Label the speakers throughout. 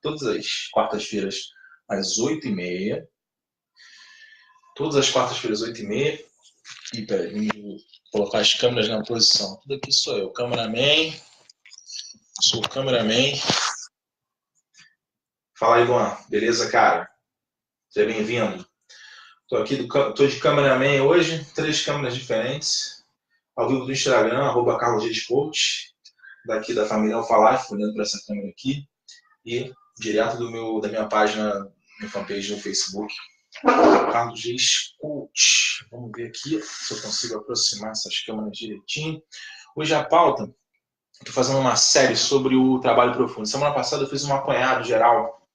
Speaker 1: todas as quartas-feiras, às 8h30. Todas as quartas-feiras, 8h30. E peraí, vamos colocar as câmeras na posição. Tudo aqui sou eu, cameraman. Sou o cameraman. Fala aí, Luan. Beleza, cara? Seja bem-vindo. Tô de cameraman hoje, 3 câmeras diferentes. Ao vivo do Instagram, @carlosgescoach. Daqui da família Alfalife, olhando para essa câmera aqui. E direto da minha página, minha fanpage no Facebook, Carlos Coach. Vamos ver aqui se eu consigo aproximar essas câmeras direitinho. Hoje a pauta, estou fazendo uma série sobre o trabalho profundo. Semana passada eu fiz um apanhado geral.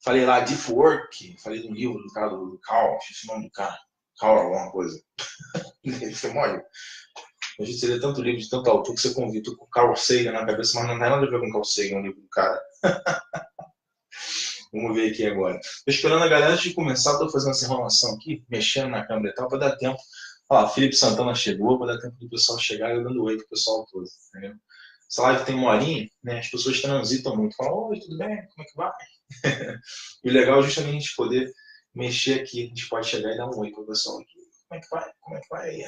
Speaker 1: Falei lá Deep Work, falei do livro do cara do Carl, esqueci o nome do cara. Carl alguma coisa. Ele foi mole. A gente seria tanto livro de tanto autor que você convida com o Carl Sagan na cabeça, mas não tem nada a ver com o Carl Sagan, o livro do cara. Vamos ver aqui agora. Estou esperando a galera antes de começar, estou fazendo essa enrolação aqui, mexendo na câmera e tal, para dar tempo. Olha lá, Felipe Santana chegou, para dar tempo do pessoal chegar e eu dando oi para o pessoal todo. Entendeu? Essa live tem 1 horinha, né? As pessoas transitam muito. Falam, oi, tudo bem? Como é que vai? E o legal é justamente a gente poder mexer aqui. A gente pode chegar e dar um oi para o pessoal aqui. Como é que vai? Como é que vai aí?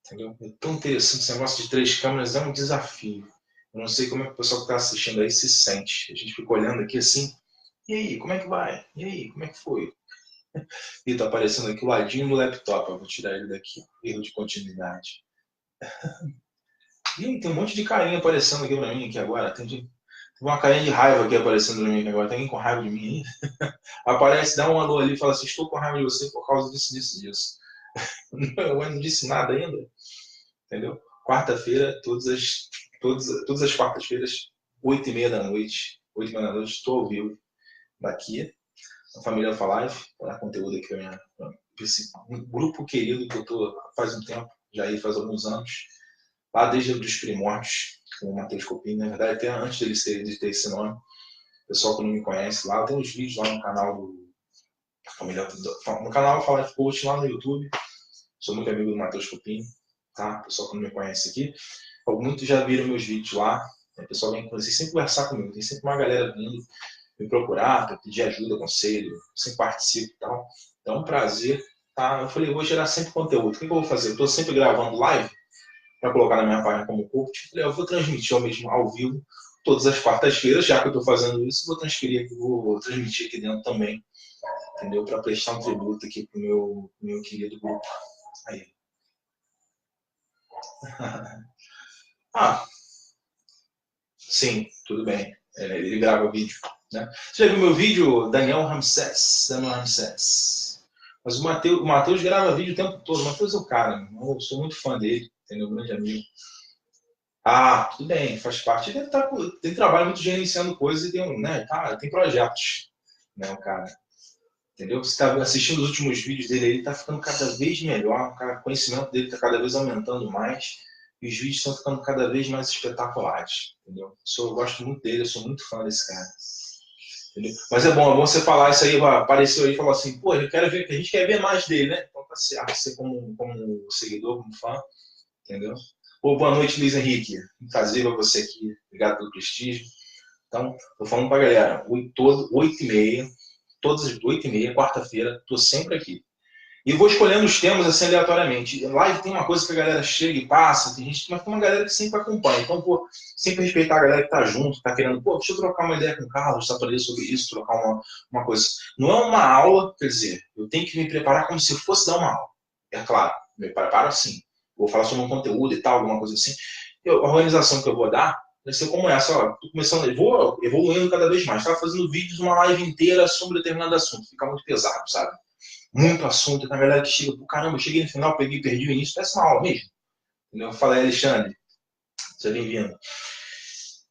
Speaker 1: Entendeu? É tão interessante esse negócio de 3 câmeras, é um desafio. Eu não sei como é que o pessoal que está assistindo aí se sente. A gente fica olhando aqui assim, e aí, como é que vai? E aí, como é que foi? E tá aparecendo aqui o ladinho do laptop. Eu vou tirar ele daqui. Erro de continuidade. E tem um monte de carinha aparecendo aqui pra mim aqui agora. Tem uma carinha de raiva aqui aparecendo pra mim aqui agora. Tem alguém com raiva de mim aí? Aparece, dá um alô ali e fala assim, estou com raiva de você por causa disso. Eu não disse nada ainda. Entendeu? Quarta-feira, todas as quartas-feiras, 8h30 da noite. 8h30 da noite, estou ao vivo daqui. A família Alfalife, para dar conteúdo aqui para esse grupo querido que eu estou faz um tempo, já aí faz alguns anos, lá desde os primórdios, com o Matheus Copim, na verdade, até antes de ter esse nome. O pessoal que não me conhece lá, tem uns vídeos lá no canal no canal Alfalife Coach lá no YouTube. Sou muito amigo do Matheus Copim, tá? O pessoal que não me conhece aqui. Muitos já viram meus vídeos lá. O pessoal vem sempre conversar comigo. Tem sempre uma galera vindo me procurar para pedir ajuda, conselho, sempre participo e tal. Então é um prazer. Tá? Eu falei, vou gerar sempre conteúdo. O que eu vou fazer? Eu estou sempre gravando live para colocar na minha página como coach. Eu falei, eu vou transmitir ao mesmo ao vivo todas as quartas-feiras, já que eu estou fazendo isso, vou transmitir aqui dentro também, entendeu? Para prestar um tributo aqui para o meu querido grupo. Aí. Sim, tudo bem. Ele grava vídeo. Né? Você já viu meu vídeo, Daniel Ramsés? Mas o Matheus grava vídeo o tempo todo. O Matheus é o cara. Eu sou muito fã dele, entendeu? Grande amigo. Tudo bem, faz parte. Ele tem trabalho muito gerenciando coisas e tem projetos. Né, o cara. Entendeu? Você está assistindo os últimos vídeos dele, ele está ficando cada vez melhor. O conhecimento dele está cada vez aumentando mais. E os vídeos estão ficando cada vez mais espetaculares, entendeu? Eu gosto muito dele, eu sou muito fã desse cara. Entendeu? Mas é bom você falar isso aí, apareceu aí e falou assim, pô, a gente quer ver mais dele, né? Então tá certo, você como seguidor, como fã, entendeu? Pô, boa noite, Luiz Henrique. Um prazer pra você aqui, obrigado pelo prestígio. Então, tô falando pra galera, 8h30, todas as 8h30, quarta-feira, tô sempre aqui. E eu vou escolhendo os temas assim aleatoriamente. Live tem uma coisa que a galera chega e passa, mas tem uma galera que sempre acompanha. Então, pô, sempre respeitar a galera que tá junto, tá querendo, pô, deixa eu trocar uma ideia com o Carlos, tá falando sobre isso, trocar uma coisa. Não é uma aula, quer dizer, eu tenho que me preparar como se fosse dar uma aula. É claro, me preparo assim. Vou falar sobre um conteúdo e tal, alguma coisa assim. A organização que eu vou dar vai ser como essa, ó, tô começando, vou evoluindo cada vez mais. Estava fazendo vídeos, uma live inteira sobre determinado assunto, fica muito pesado, sabe? Muito assunto, tem uma galera que chega, caramba, eu cheguei no final, perdi o início, parece uma aula mesmo. Entendeu? Fala aí, Alexandre, seja bem-vindo.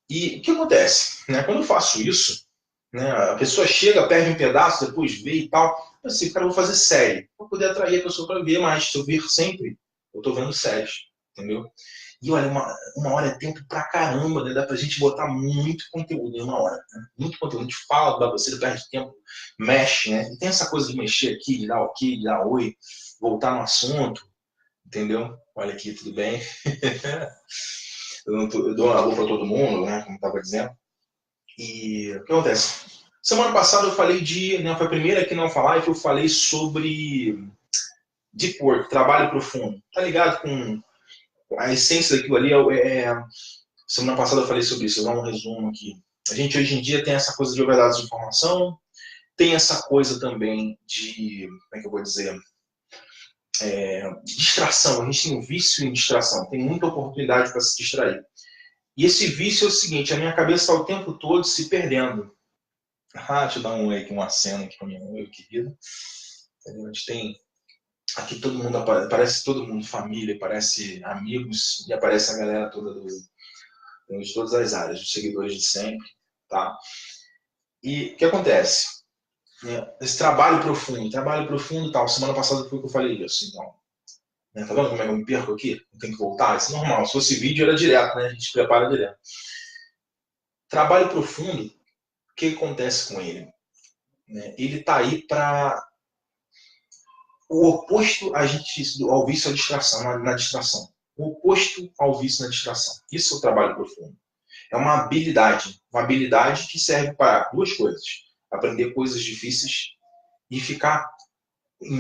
Speaker 1: E o que acontece? Né? Quando eu faço isso, né, a pessoa chega, perde um pedaço, depois vê e tal, eu assim, cara, eu vou fazer série, para poder atrair a pessoa para ver mais. Se eu ver sempre, eu estou vendo séries, entendeu? E olha, uma hora é tempo pra caramba, né? Dá pra gente botar muito conteúdo em 1 hora. Né? Muito conteúdo. A gente fala da você, perde tempo, mexe, né? E tem essa coisa de mexer aqui, de dar ok, de dar oi, voltar no assunto, entendeu? Olha aqui, tudo bem? Eu dou um alô pra todo mundo, né? Como eu tava dizendo. E o que acontece? Semana passada eu falei né, foi a primeira que não falar, e eu falei sobre deep work, trabalho profundo. Tá ligado com a essência daquilo ali? Semana passada eu falei sobre isso, eu vou dar um resumo aqui. A gente hoje em dia tem essa coisa de overdose de informação, tem essa coisa também de, como é que eu vou dizer, de distração. A gente tem um vício em distração, tem muita oportunidade para se distrair. E esse vício é o seguinte, a minha cabeça está o tempo todo se perdendo. Deixa eu dar um oi aqui, uma cena aqui para minha mãe, querida. A gente tem aqui todo mundo, aparece todo mundo, família, aparece amigos e aparece a galera toda de todas as áreas, os seguidores de sempre, tá? E o que acontece? Esse trabalho profundo e tal. Semana passada foi o que eu falei isso, então. Tá vendo como é que eu me perco aqui? Eu tenho que voltar? Isso é normal. Se fosse vídeo era direto, né? A gente prepara direto. Trabalho profundo, o que acontece com ele? Ele tá aí para o oposto ao vício à distração, na distração. O oposto ao vício na distração. Isso é o trabalho profundo. É uma habilidade que serve para duas coisas. Aprender coisas difíceis e ficar em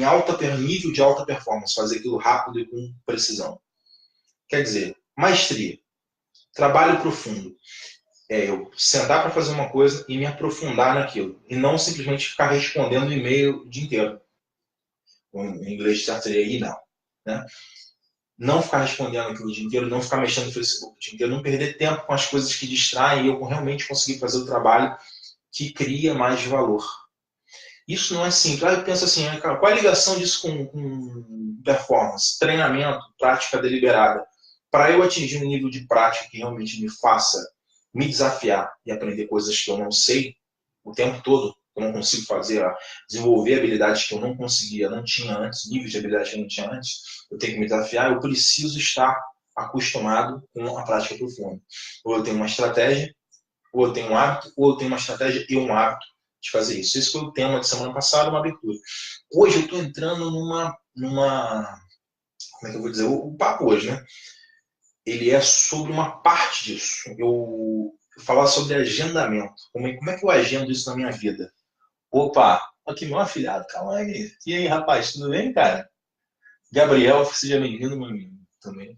Speaker 1: nível de alta performance, fazer aquilo rápido e com precisão. Quer dizer, maestria, trabalho profundo. Eu sentar para fazer uma coisa e me aprofundar naquilo. E não simplesmente ficar respondendo e-mail o dia inteiro. Em inglês certo seria email. Né? Não ficar respondendo aquilo o dia inteiro, não ficar mexendo no Facebook o dia inteiro, não perder tempo com as coisas que distraem e eu realmente conseguir fazer o trabalho que cria mais valor. Isso não é simples. Eu penso assim, qual é a ligação disso com performance, treinamento, prática deliberada? Para eu atingir um nível de prática que realmente me faça me desafiar e aprender coisas que eu não sei o tempo todo, que eu não consigo fazer, desenvolver habilidades que eu não conseguia, não tinha antes, níveis de habilidade que eu não tinha antes, eu tenho que me desafiar, eu preciso estar acostumado com a prática profunda. Ou eu tenho uma estratégia, ou eu tenho um hábito, ou eu tenho uma estratégia e um hábito de fazer isso. Esse foi o tema de semana passada, uma abertura. Hoje eu estou entrando numa. Como é que eu vou dizer? O papo hoje, né? Ele é sobre uma parte disso. Eu falar sobre agendamento. Como é que eu agendo isso na minha vida? Opa, aqui meu afilhado, calma aí. E aí, rapaz, tudo bem, cara? Gabriel, seja bem-vindo, meu amigo, também.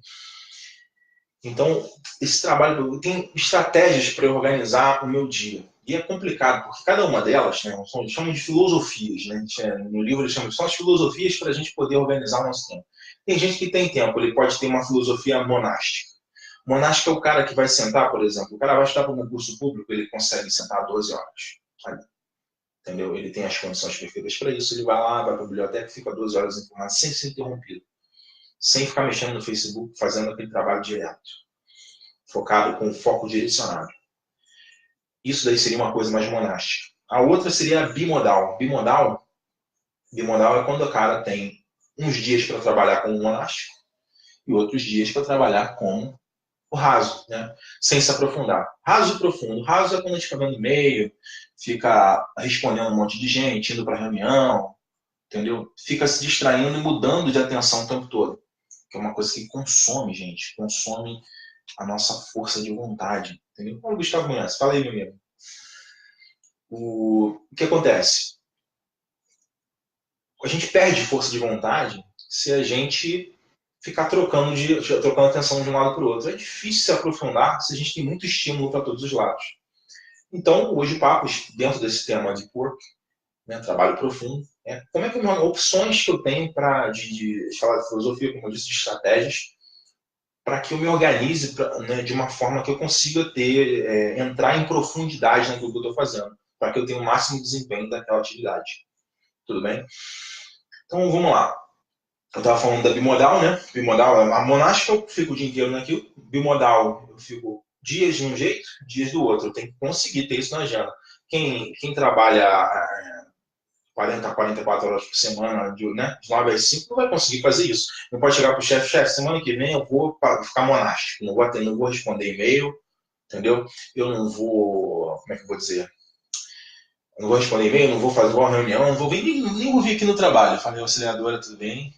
Speaker 1: Então, esse trabalho, eu tenho estratégias para organizar o meu dia. E é complicado, porque cada uma delas, né, chamam de filosofias, né? No livro eles chamam de só as filosofias para a gente poder organizar o nosso tempo. Tem gente que tem tempo, ele pode ter uma filosofia monástica. Monástica é o cara que vai sentar, por exemplo, o cara vai estudar para um concurso público, ele consegue sentar 12 horas. Sabe? Entendeu? Ele tem as condições perfeitas para isso, ele vai lá, vai para a biblioteca e fica 12 horas informado, sem ser interrompido. Sem ficar mexendo no Facebook, fazendo aquele trabalho direto. Focado com foco direcionado. Isso daí seria uma coisa mais monástica. A outra seria a bimodal. Bimodal é quando o cara tem uns dias para trabalhar como monástico e outros dias para trabalhar como o raso, né? Sem se aprofundar. Raso e profundo. Raso é quando a gente fica vendo e-mail, fica respondendo um monte de gente, indo para reunião, entendeu? Fica se distraindo e mudando de atenção o tempo todo. Que é uma coisa que consome, gente. Consome a nossa força de vontade. Entendeu? Olha o Gustavo Munhoz. Fala aí, meu amigo. O que acontece? A gente perde força de vontade se a gente ficar trocando atenção de um lado para o outro. É difícil se aprofundar se a gente tem muito estímulo para todos os lados. Então, hoje o papo, dentro desse tema de corpo, né, trabalho profundo, como é que opções que eu tenho para de falar de filosofia, como eu disse, de estratégias, para que eu me organize né, de uma forma que eu consiga entrar em profundidade naquilo que eu estou fazendo, para que eu tenha o máximo desempenho daquela atividade. Tudo bem? Então, vamos lá. Eu estava falando da bimodal, né? Bimodal, a monástica eu fico o dia inteiro naquilo. Bimodal, eu fico dias de um jeito, dias do outro. Eu tenho que conseguir ter isso na agenda. Quem trabalha 40 a 44 horas por semana, de 9 às 5, não vai conseguir fazer isso. Não pode chegar para o chefe, semana que vem eu vou ficar monástico. Não vou responder e-mail, entendeu? Eu não vou, como é que eu vou dizer? Eu não vou responder e-mail, não vou fazer uma reunião, não vou nem vou vir aqui no trabalho. Falei, auxiliadora, tudo bem?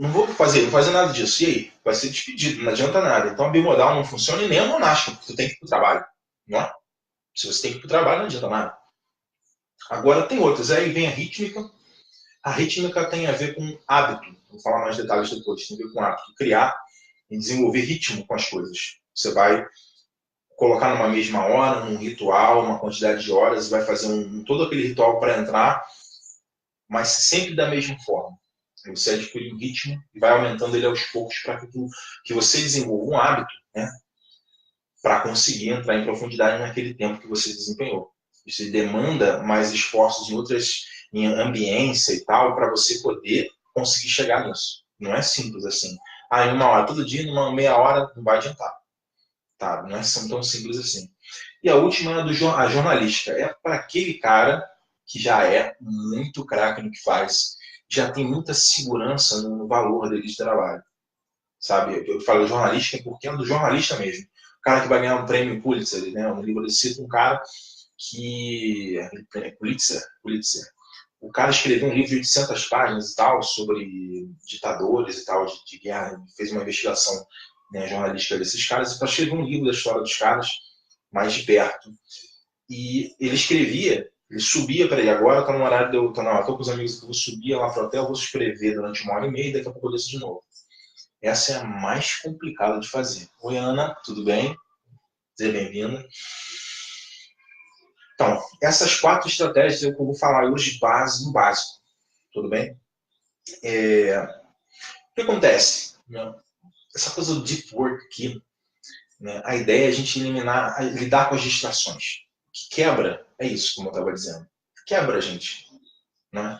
Speaker 1: Não vou fazer nada disso. E aí? Vai ser despedido, não adianta nada. Então a bimodal não funciona e nem a monástica, porque tu tem que ir pro trabalho. não é? Se você tem que ir para o trabalho, não adianta nada. Agora tem outras. Aí vem a rítmica. A rítmica tem a ver com hábito. Vou falar mais detalhes depois. Tem a ver com hábito. Criar e desenvolver ritmo com as coisas. Você vai colocar numa mesma hora, num ritual, uma quantidade de horas, e vai fazer todo aquele ritual para entrar, mas sempre da mesma forma. Aí você adquire um ritmo e vai aumentando ele aos poucos para que você desenvolva um hábito, né, para conseguir entrar em profundidade naquele tempo que você desempenhou. Isso demanda mais esforços em ambiência e tal, para você poder conseguir chegar nisso. Não é simples assim. Em uma hora, todo dia, numa meia hora, não vai adiantar. Tá? Não é tão simples assim. E a última é a jornalística. É para aquele cara que já é muito craque no que faz, já tem muita segurança no valor dele de trabalho. Sabe? Eu falo jornalística porque é do jornalista mesmo. O cara que vai ganhar um prêmio Pulitzer, né? No livro ele cita um cara que... Pulitzer. O cara escreveu um livro de 800 páginas e tal, sobre ditadores e tal, de guerra. Fez uma investigação, né, jornalística desses caras, e para escrever um livro da história dos caras mais de perto. E ele escrevia, ele subia, peraí, agora tá no horário de eu tô com os amigos que eu vou subir lá pro hotel, vou escrever durante 1h30 e daqui a pouco eu desço de novo. Essa é a mais complicada de fazer. Oi, Ana, tudo bem? Seja bem-vinda. Então, essas 4 estratégias eu vou falar hoje de base, no básico. Tudo bem? O que acontece? Né? Essa coisa do deep work aqui, né? A ideia é a gente lidar com as distrações. O que quebra é isso, como eu estava dizendo. Quebra, gente. Né?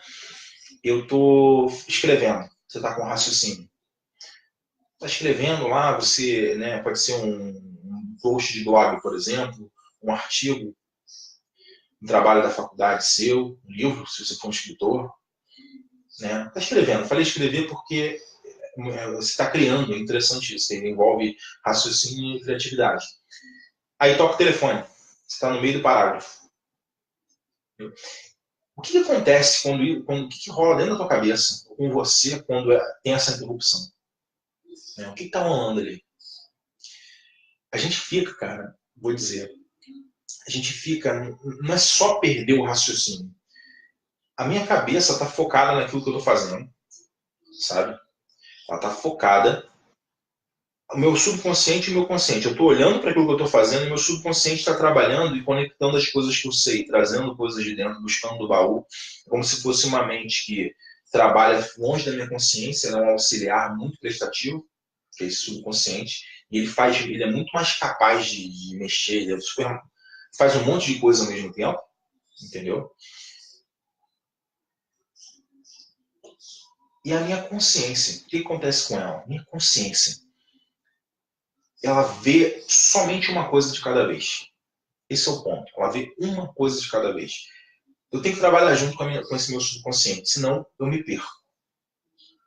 Speaker 1: Eu estou escrevendo, você está com raciocínio. Está escrevendo lá, você, né, pode ser um post de blog, por exemplo, um artigo, um trabalho da faculdade seu, um livro, se você for um escritor. Né? Está escrevendo. Falei escrever porque você está criando, é interessante isso, envolve raciocínio e criatividade. Aí toca o telefone, você está no meio do parágrafo. O que acontece o que rola dentro da tua cabeça com você quando tem essa interrupção? O que está rolando ali? A gente fica, cara, vou dizer, a gente fica, não é só perder o raciocínio. A minha cabeça está focada naquilo que eu estou fazendo, sabe? Ela está focada. O meu subconsciente e o meu consciente. Eu estou olhando para aquilo que eu estou fazendo e meu subconsciente está trabalhando e conectando as coisas que eu sei, trazendo coisas de dentro, buscando do baú, como se fosse uma mente que trabalha longe da minha consciência, é um auxiliar muito prestativo, que é esse subconsciente, e ele é muito mais capaz de mexer, ele faz um monte de coisa ao mesmo tempo, entendeu? E a minha consciência, o que acontece com ela? Minha consciência, ela vê somente uma coisa de cada vez. Esse é o ponto. Ela vê uma coisa de cada vez. Eu tenho que trabalhar junto com esse meu subconsciente, senão eu me perco.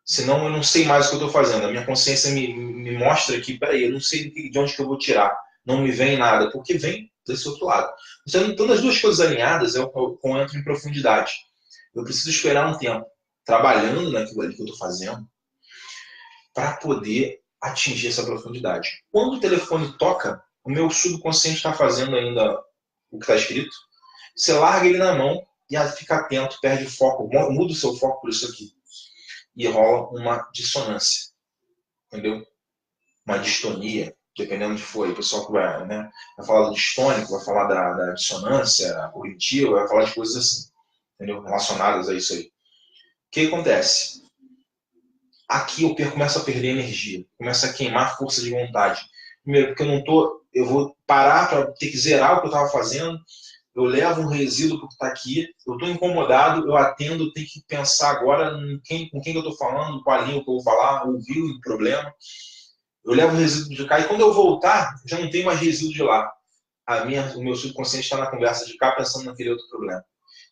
Speaker 1: Senão eu não sei mais o que eu estou fazendo. A minha consciência me mostra que, peraí, eu não sei de onde que eu vou tirar. Não me vem nada, porque vem desse outro lado. Então, as duas coisas alinhadas, eu entro em profundidade. Eu preciso esperar um tempo, trabalhando naquilo ali que eu estou fazendo, para poder atingir essa profundidade. Quando o telefone toca, o meu subconsciente está fazendo ainda o que está escrito. Você larga ele na mão e fica atento, perde o foco, muda o seu foco por isso aqui. E rola uma dissonância. Entendeu? Uma distonia, dependendo de for. Aí o pessoal que vai, né, vai falar do distônico, vai falar da dissonância cognitiva, vai falar de coisas assim, entendeu? Relacionadas a isso aí. O que acontece? Aqui eu começo a perder energia, começo a queimar força de vontade. Primeiro, porque eu vou parar para ter que zerar o que eu estava fazendo, eu levo um resíduo que está aqui, eu estou incomodado, eu atendo, tenho que pensar agora com quem eu estou falando, qual a língua que eu vou falar, ouvir o problema. Eu levo o resíduo de cá e quando eu voltar, já não tem mais resíduo de lá. O meu subconsciente está na conversa de cá pensando naquele outro problema.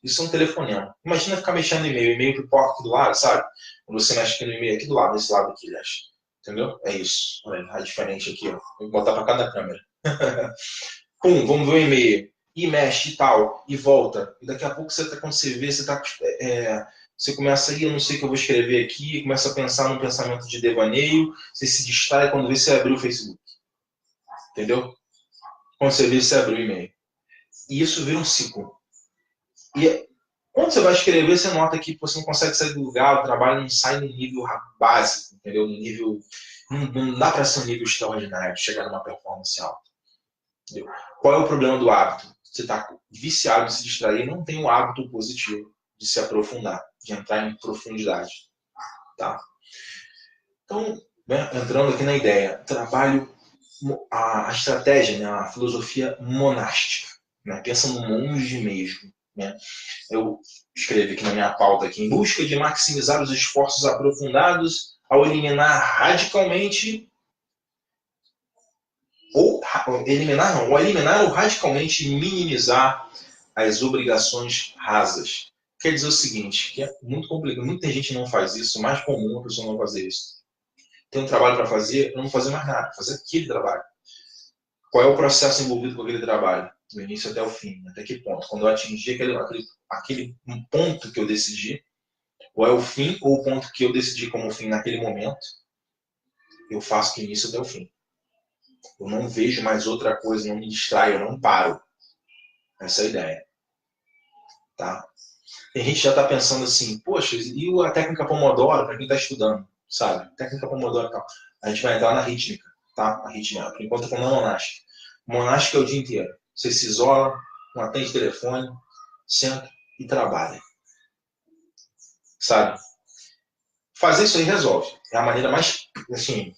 Speaker 1: Isso é um telefonema. Imagina ficar mexendo no e-mail, e-mail pipoca aqui do lado, sabe? Quando você mexe aqui no e-mail, aqui do lado, desse lado aqui, aliás. Entendeu? É isso. Olha, é diferente aqui, ó. Vou botar para cada câmera. Pum, vamos ver o e-mail. E mexe e tal, e volta. E daqui a pouco quando você vê, você começa a ir, eu não sei o que eu vou escrever aqui, começa a pensar num pensamento de devaneio, você se distrai quando vê você abrir o Facebook. Entendeu? Quando você vê, você abriu o e-mail. E isso vira um ciclo. E quando você vai escrever, você nota que você não consegue sair do lugar, o trabalho não sai no nível básico, entendeu? No nível. Não dá para ser um nível extraordinário, chegar numa performance alta. Entendeu? Qual é o problema do hábito? Você está viciado em se distrair, não tem o hábito positivo de se aprofundar, de entrar em profundidade. Tá? Então, né, entrando aqui na ideia, trabalho a estratégia, né, a filosofia monástica. Né? Pensa no monge mesmo. Né? Eu escrevi aqui na minha pauta aqui, em busca de maximizar os esforços aprofundados ao eliminar radicalmente ou radicalmente minimizar as obrigações rasas. Quer dizer o seguinte, que é muito complicado, muita gente não faz isso, é mais comum a pessoa não fazer isso. Tem um trabalho para fazer, eu não vou fazer mais nada, fazer aquele trabalho. Qual é o processo envolvido com aquele trabalho? Do início até o fim, até que ponto? Quando eu atingir aquele ponto que eu decidi, ou é o fim ou o ponto que eu decidi como fim naquele momento, eu faço do início até o fim. Eu não vejo mais outra coisa, não me distraio, eu não paro. Essa é a ideia. Tá? Tem gente que já está pensando assim, poxa, e a técnica Pomodoro para quem está estudando, sabe? Técnica Pomodoro e tal. A gente vai entrar na rítmica, tá? A rítmica. Por enquanto eu estou falando monástica. Monástica é o dia inteiro. Você se isola, não atende telefone, senta e trabalha. Sabe? Fazer isso aí resolve. É a maneira mais, assim,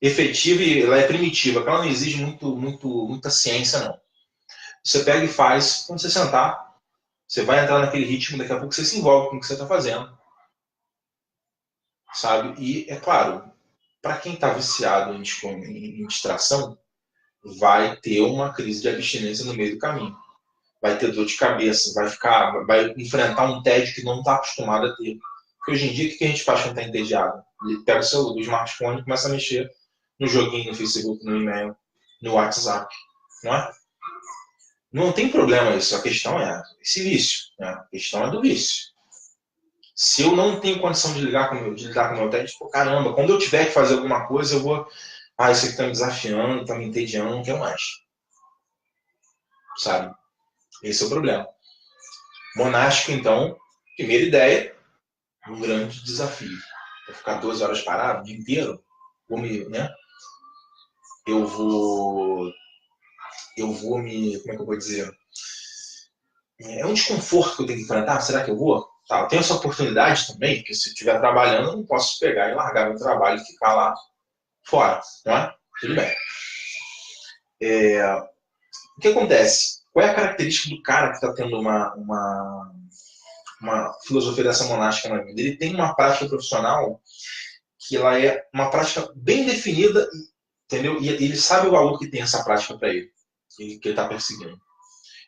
Speaker 1: efetiva e ela é primitiva, porque ela não exige muita ciência, não. Você pega e faz, quando você sentar, você vai entrar naquele ritmo, daqui a pouco você se envolve com o que você está fazendo. Sabe? E, é claro, para quem está viciado em distração, vai ter uma crise de abstinência no meio do caminho. Vai ter dor de cabeça, vai enfrentar um tédio que não está acostumado a ter. Porque hoje em dia, o que a gente faz quando está entediado? Ele pega o smartphone e começa a mexer no joguinho, no Facebook, no e-mail, no WhatsApp. Não é? Não tem problema isso. A questão é esse vício. Né? A questão é do vício. Se eu não tenho condição de lidar com o meu tédio, tipo, caramba, quando eu tiver que fazer alguma coisa, eu vou. Ah, isso aqui tá me desafiando, tá me entediando, não quero mais. Sabe? Esse é o problema. Monástico, então, primeira ideia, um grande desafio. Vou ficar 12 horas parado o dia inteiro, né? Eu vou me, como é que eu vou dizer? É um desconforto que eu tenho que enfrentar, será que eu vou? Tá, eu tenho essa oportunidade também, porque se eu estiver trabalhando, eu não posso pegar e largar meu trabalho e ficar lá fora, não é? Tudo bem. O que acontece? Qual é a característica do cara que está tendo uma filosofia dessa monástica na vida? Ele tem uma prática profissional que ela é uma prática bem definida, entendeu? E ele sabe o valor que tem essa prática para ele, que ele está perseguindo.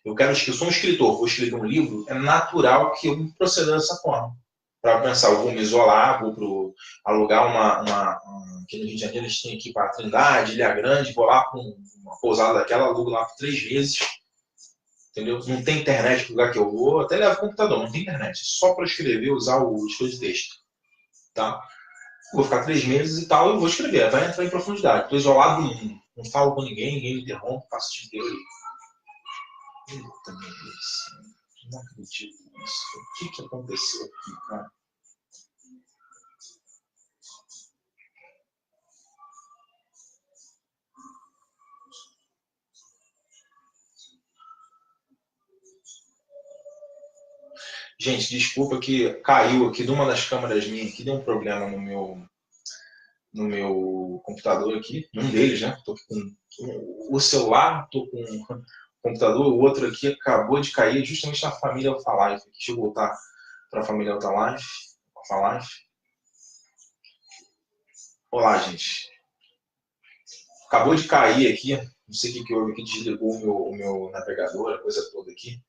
Speaker 1: Eu sou um escritor, vou escrever um livro, é natural que eu me proceda dessa forma. Para pensar, eu vou me isolar, vou alugar aqui no Rio de Janeiro a gente tem aqui para Trindade, Ilha Grande, vou lá para uma pousada daquela, alugo lá por 3 meses, entendeu? Não tem internet no lugar que eu vou, até levo o computador, não tem internet, só para escrever, usar o editor de texto, tá? Vou ficar 3 meses e tal, eu vou escrever, vai entrar em profundidade, estou isolado do mundo, não falo com ninguém, ninguém me interrompe, passo o dia inteiro ali. Eita, meu Deus, não acredito nisso. O que aconteceu aqui, cara? Gente, desculpa que caiu aqui de uma das câmeras minhas aqui, deu um problema no meu computador aqui, um deles, né? Tô com o celular, tô com o computador, o outro aqui acabou de cair justamente na família Alphalife. Deixa eu voltar para a família Alphalife. Olá, gente. Acabou de cair aqui, não sei o que houve aqui, desligou o meu navegador, a coisa toda aqui,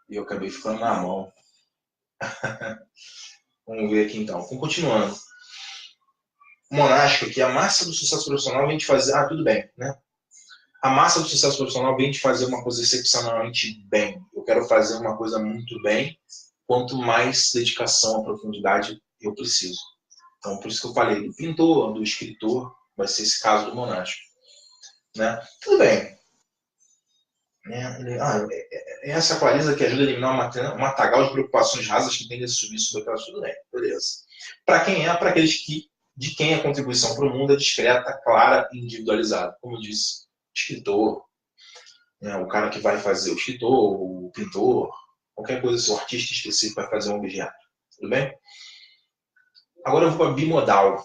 Speaker 1: e eu acabei ficando na mão. Vamos ver aqui então. Então, continuando. Monástico, que a massa do sucesso profissional vem de fazer. Ah, tudo bem, né? A massa do sucesso profissional vem de fazer uma coisa excepcionalmente bem. Eu quero fazer uma coisa muito bem, quanto mais dedicação à profundidade eu preciso. Então, por isso que eu falei do pintor, do escritor, vai ser esse caso do monástico. Né? Tudo bem. Né? É essa clareza que ajuda a eliminar um matagal de preocupações rasas que tendem a subir sobre aquelas, tudo bem, beleza. Para quem é? Para aqueles de quem a contribuição para o mundo é discreta, clara e individualizada. Como disse, escritor, né? O cara que vai fazer o escritor, o pintor, qualquer coisa, assim, o artista específico vai fazer um objeto. Tudo bem? Agora eu vou para bimodal.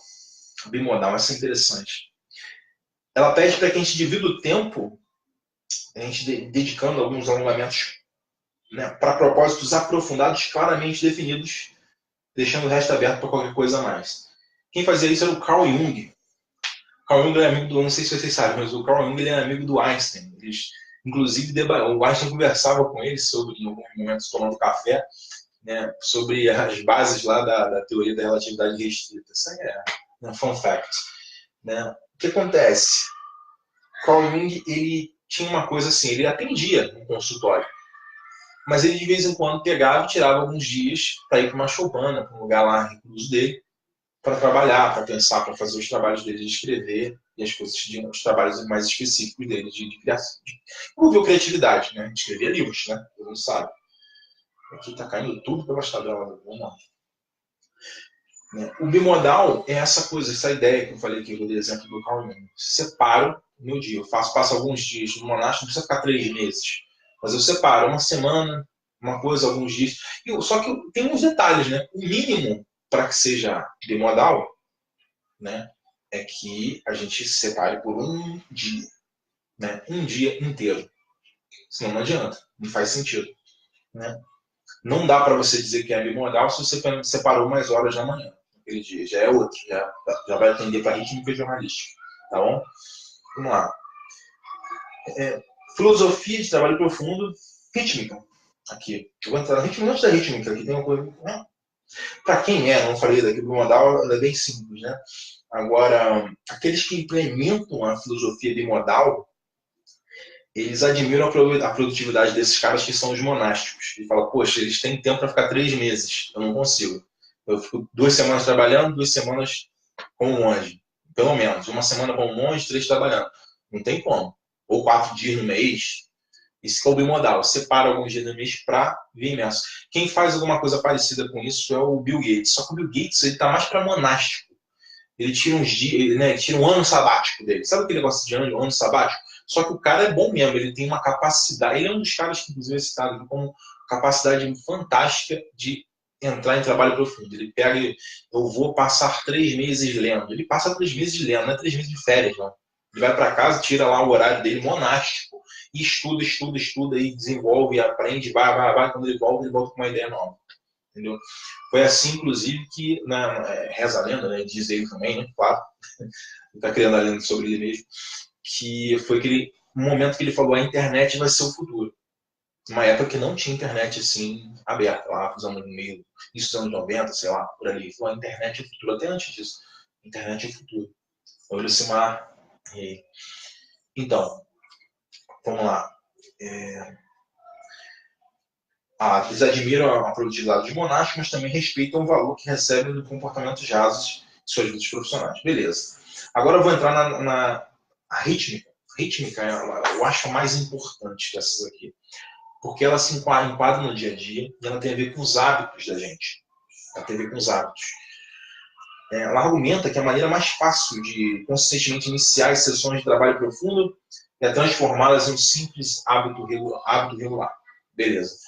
Speaker 1: Bimodal, essa é interessante. Ela pede para que a gente divida o tempo, a gente dedicando alguns alongamentos, né, para propósitos aprofundados, claramente definidos, deixando o resto aberto para qualquer coisa a mais. Quem fazia isso era o Carl Jung. Carl Jung é amigo do, não sei se vocês sabem, mas o Carl Jung ele é amigo do Einstein. Eles, inclusive, o Einstein conversava com ele sobre, em alguns momentos, tomando café, né, sobre as bases lá da teoria da relatividade restrita. Isso aí é um fun fact. Né? O que acontece? Carl Jung ele tinha uma coisa assim, ele atendia no consultório, mas ele de vez em quando pegava e tirava alguns dias para ir para uma choupana, para um lugar lá recluso dele, para trabalhar, para pensar, para fazer os trabalhos dele de escrever e as coisas, os trabalhos mais específicos dele de criação. Envolveu criatividade, né? Escrever livros, né? Todo mundo sabe. Aqui está caindo tudo pelas tabelas. Vamos lá. O bimodal é essa coisa, essa ideia que eu falei aqui, do exemplo do Carl Jung. Separo o meu dia. Eu passo alguns dias no monastério, não precisa ficar 3 meses. Mas eu separo uma semana, uma coisa, alguns dias. Só que tem uns detalhes, né? O mínimo para que seja bimodal, né, é que a gente se separe por um dia. Né? Um dia inteiro. Senão não adianta. Não faz sentido. Né? Não dá para você dizer que é bimodal se você separou mais horas da manhã. Aquele dia. Já é outro. Já vai atender para rítmica e jornalística. Tá bom? Vamos lá. Filosofia de trabalho profundo. Rítmica. Aqui. Eu vou entrar na rítmica antes da rítmica. Aqui tem uma coisa. Né? Para quem não falei daqui, bimodal ela é bem simples, né? Agora, aqueles que implementam a filosofia bimodal, eles admiram a produtividade desses caras que são os monásticos. E falam, poxa, eles têm tempo para ficar 3 meses. Eu não consigo. Eu fico 2 semanas trabalhando, 2 semanas como monge. Pelo menos. Uma semana como monge, 3 trabalhando. Não tem como. Ou 4 dias no mês. Isso é o bimodal. Separa alguns dias do mês para vir imerso. Quem faz alguma coisa parecida com isso é o Bill Gates. Só que o Bill Gates está mais para monástico. Ele tira uns dias, né, ele tira um ano sabático dele. Sabe aquele negócio de ano sabático? Só que o cara é bom mesmo, ele tem uma capacidade. Ele é um dos caras que, inclusive, é citado como capacidade fantástica de entrar em trabalho profundo. Ele pega e eu vou passar 3 meses lendo. Ele passa 3 meses lendo, não é 3 meses de férias, não. Ele vai para casa, tira lá o horário dele monástico e estuda e desenvolve, e aprende, vai. Quando ele volta com uma ideia nova. Entendeu? Foi assim, inclusive, que reza a lenda, né, diz ele também, né, claro, ele está criando a lenda sobre ele mesmo, que foi um momento que ele falou: a internet vai ser o futuro. Uma época que não tinha internet assim aberta, lá nos anos meio, isso dos anos 90, sei lá, por ali. Ele falou: a internet é o futuro, até antes disso. A internet é o futuro. O Lucimar. Então, vamos lá. Eles admiram a produtividade dos monásticos, mas também respeitam o valor que recebem do comportamento rasos de suas vidas profissionais. Beleza. Agora eu vou entrar na rítmica. Rítmica eu acho a mais importante dessas aqui, porque ela se enquadra no dia a dia e ela tem a ver com os hábitos da gente. Ela tem a ver com os hábitos. Ela argumenta que a maneira mais fácil de consistentemente iniciar as sessões de trabalho profundo é transformá-las em um simples hábito regular. Beleza.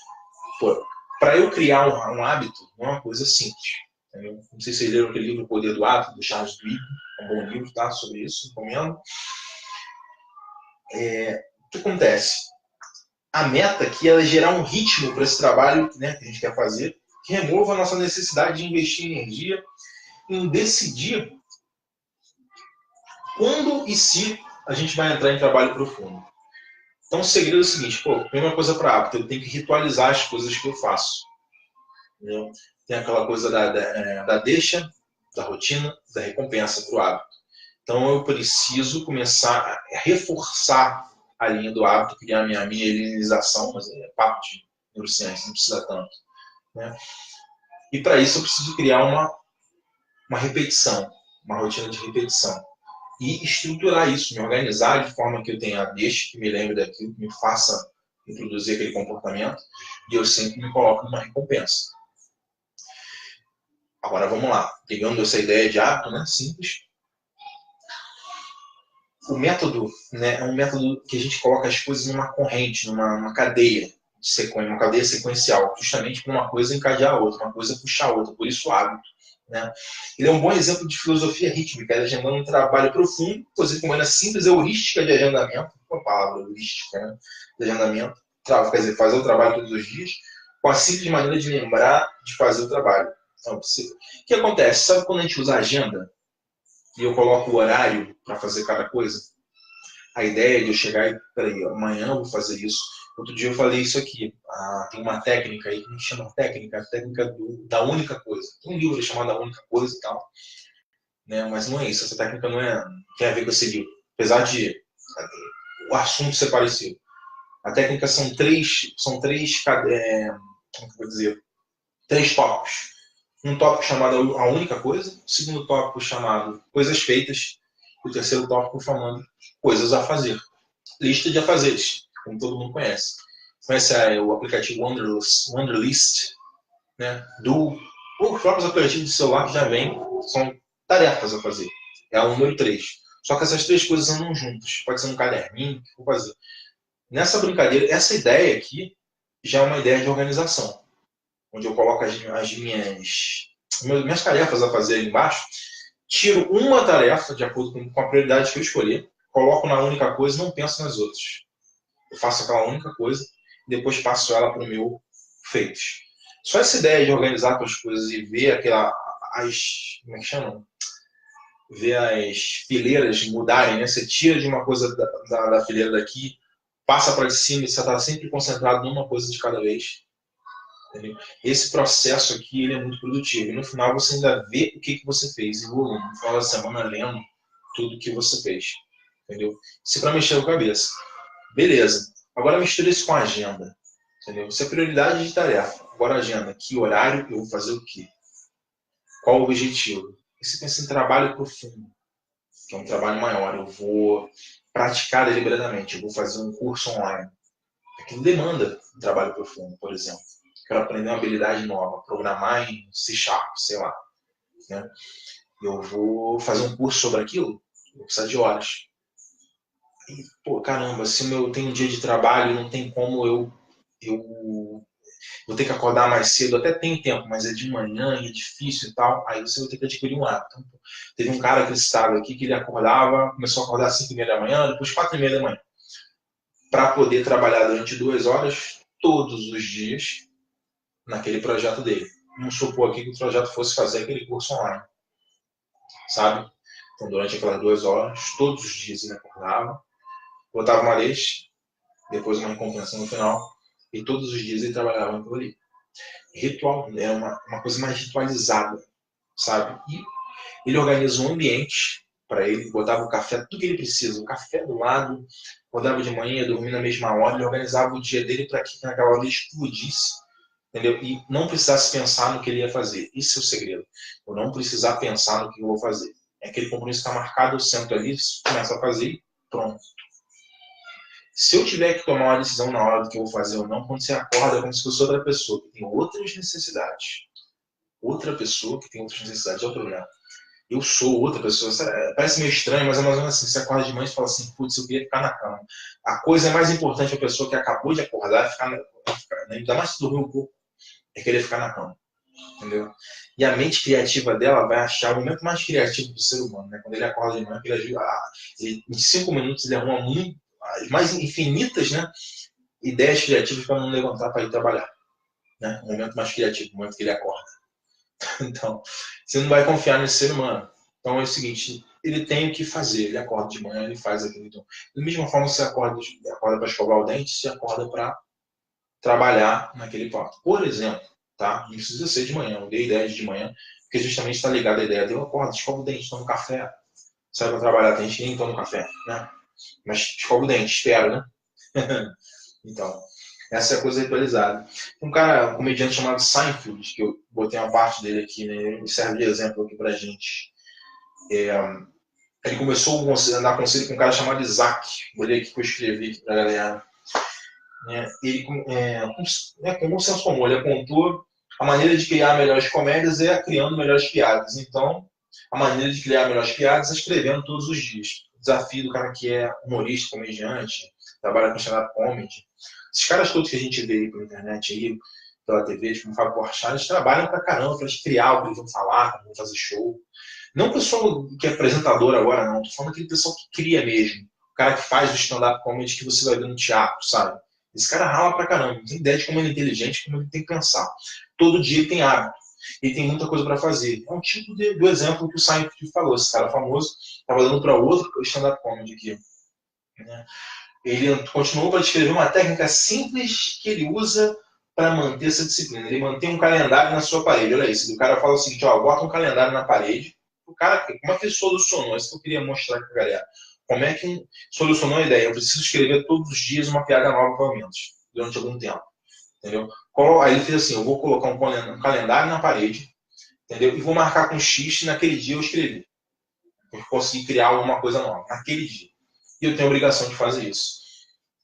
Speaker 1: Para eu criar um hábito, não é uma coisa simples. Entendeu? Não sei se vocês leram aquele livro O Poder do Hábito, do Charles Duhigg. É um bom livro, tá? Sobre isso, recomendo. O que acontece? A meta aqui é gerar um ritmo para esse trabalho, né, que a gente quer fazer, que remova a nossa necessidade de investir energia em decidir quando e se a gente vai entrar em trabalho profundo. Então, o segredo é o seguinte: primeira coisa para hábito, eu tenho que ritualizar as coisas que eu faço. Entendeu? Tem aquela coisa da deixa, da rotina, da recompensa para o hábito. Então, eu preciso começar a reforçar a linha do hábito, criar a minha linearização, mas é papo de neurociência, não precisa tanto. Né? E para isso eu preciso criar uma repetição, uma rotina de repetição. E estruturar isso, me organizar de forma que eu tenha a deixa, que me lembre daquilo, que me faça reproduzir aquele comportamento, e eu sempre me coloco numa recompensa. Agora vamos lá, pegando essa ideia de hábito, né, simples. O método, né, é um método que a gente coloca as coisas numa corrente, numa cadeia de sequência, uma cadeia sequencial, justamente para uma coisa encadear a outra, uma coisa puxar a outra, por isso o hábito. Né? Ele é um bom exemplo de filosofia rítmica, ele agendando um trabalho profundo, coisa como é simples, heurística de agendamento, uma palavra heurística, né, de agendamento, quer dizer, fazer o trabalho todos os dias, com a simples maneira de lembrar de fazer o trabalho. Então, o que acontece? Sabe quando a gente usa a agenda e eu coloco o horário para fazer cada coisa? A ideia de eu chegar e, peraí, amanhã eu vou fazer isso. Outro dia eu falei isso aqui. Tem uma técnica aí que a gente chama a técnica da única coisa. Tem um livro chamado A Única Coisa e tal. Né? Mas não é isso. Essa técnica não tem a ver com esse livro. Apesar de o assunto ser parecido. A técnica são três como que eu vou dizer? 3 tópicos. Um tópico chamado A Única Coisa, o segundo tópico chamado Coisas Feitas, e o terceiro tópico chamado Coisas a Fazer. Lista de afazeres, como todo mundo conhece. Conhece o aplicativo Wunderlist, né? Os próprios aplicativos de celular que já vêm, são tarefas a fazer. É a número 3. Só que essas 3 coisas andam juntas. Pode ser um caderninho, que eu vou fazer. Nessa brincadeira, essa ideia aqui já é uma ideia de organização, onde eu coloco as minhas tarefas a fazer ali embaixo, tiro uma tarefa de acordo com a prioridade que eu escolher, coloco na única coisa e não penso nas outras. Eu faço aquela única coisa e depois passo ela para o meu feitos. Só essa ideia de organizar as coisas e ver como é que chama? Ver as fileiras mudarem, né? Você tira de uma coisa da fileira daqui, passa para de cima e você está sempre concentrado numa coisa de cada vez. Entendeu? Esse processo aqui ele é muito produtivo. E no final você ainda vê o que você fez em volume. No final da semana lendo tudo que você fez. Entendeu? Isso para mexer a cabeça. Beleza. Agora mistura isso com a agenda. Entendeu? Isso é prioridade de tarefa. Agora a agenda. Que horário eu vou fazer o quê? Qual o objetivo? E você pensa em trabalho profundo, que é um trabalho maior. Eu vou praticar deliberadamente. Eu vou fazer um curso online. Aquilo demanda um trabalho profundo, por exemplo. Quero aprender uma habilidade nova, programar em C#, sei lá. Né? Eu vou fazer um curso sobre aquilo, vou precisar de horas. E, pô, caramba, se eu tenho um dia de trabalho, não tem como eu vou ter que acordar mais cedo, até tem tempo, mas é de manhã e é difícil e tal, aí você vai ter que adquirir um hábito. Então, teve um cara que estava aqui que ele começou a acordar às 5h30 da manhã, depois 4h30 da manhã, para poder trabalhar durante 2 horas todos os dias naquele projeto dele. Vamos supor aqui que o projeto fosse fazer aquele curso online, sabe? Então, durante aquelas 2 horas, todos os dias ele acordava, botava uma leite, depois uma recompensa no final, e todos os dias ele trabalhava naquilo ali. Ritual, é uma coisa mais ritualizada, sabe? E ele organiza um ambiente para ele, botava o café, tudo que ele precisa, o café do lado, acordava de manhã, dormia na mesma hora, ele organizava o dia dele para que naquela hora ele explodisse, entendeu? E não precisasse pensar no que ele ia fazer. Esse é o segredo. Eu não precisar pensar no que eu vou fazer. É aquele compromisso está marcado, eu sento ali, começo a fazer e pronto. Se eu tiver que tomar uma decisão na hora do que eu vou fazer ou não, quando você acorda, é como se fosse outra pessoa que tem outras necessidades. Outra pessoa que tem outras necessidades, é o problema. Eu sou outra pessoa. Parece meio estranho, mas é mais ou menos assim. Você acorda de manhã e fala assim, putz, eu queria ficar na cama. A coisa mais importante para a pessoa que acabou de acordar é ficar ainda mais se dormir um pouco, é querer ficar na cama. Entendeu? E a mente criativa dela vai achar o momento mais criativo do ser humano, né? Quando ele acorda de manhã, em 5 minutos ele arruma as mais infinitas, né, ideias criativas para não levantar para ir trabalhar. Né? O momento mais criativo, o momento que ele acorda. Então, você não vai confiar nesse ser humano. Então é o seguinte, ele tem o que fazer, ele acorda de manhã, ele faz aquilo. Então, da mesma forma que você acorda para escovar o dente, você acorda para trabalhar naquele ponto. Por exemplo, tá? Não precisa ser de manhã, eu dei ideia de manhã, porque justamente está ligado à ideia de eu acordo, escovo o dente, tomo café, sai para trabalhar, tem gente que nem toma café, né? Mas escovo o dente, espero, né? Então, essa é a coisa ritualizada. Um comediante chamado Seinfeld, que eu botei uma parte dele aqui, né? Ele serve de exemplo aqui pra gente. Ele começou a dar conselho com um cara chamado Isaac. Olhei aqui que eu escrevi aqui pra galera. né, ele, com bom senso comum, ele apontou a maneira de criar melhores comédias é criando melhores piadas. Então, a maneira de criar melhores piadas é escrevendo todos os dias. O desafio do cara que é humorista, comediante, trabalha com stand-up comedy. Esses caras todos que a gente vê aí pela internet, aí, pela TV, tipo o Fábio Porchat, eles trabalham pra caramba pra eles criar o que eles vão falar, como vão fazer show. Não o pessoal que é apresentador agora, não. Tô falando aquele pessoal que cria mesmo. O cara que faz o stand-up comedy que você vai ver no teatro, sabe? Esse cara rala pra caramba. Não tem ideia de como ele é inteligente, como ele tem que pensar. Todo dia ele tem hábito. Ele tem muita coisa para fazer. É um tipo do exemplo que o Seinfeld falou. Esse cara famoso estava dando para outro stand-up comedy aqui. Né? Ele continuou para descrever uma técnica simples que ele usa para manter essa disciplina. Ele mantém um calendário na sua parede. Olha isso. O cara fala o seguinte, ó, bota um calendário na parede. O cara, como é que ele solucionou? Isso que eu queria mostrar para a galera. Como é que solucionou a ideia? Eu preciso escrever todos os dias uma piada nova, pelo menos, durante algum tempo. Entendeu? Aí ele fez assim, eu vou colocar um calendário na parede, entendeu? E vou marcar com X naquele dia eu escrevi. Eu consegui criar alguma coisa nova, naquele dia. E eu tenho a obrigação de fazer isso.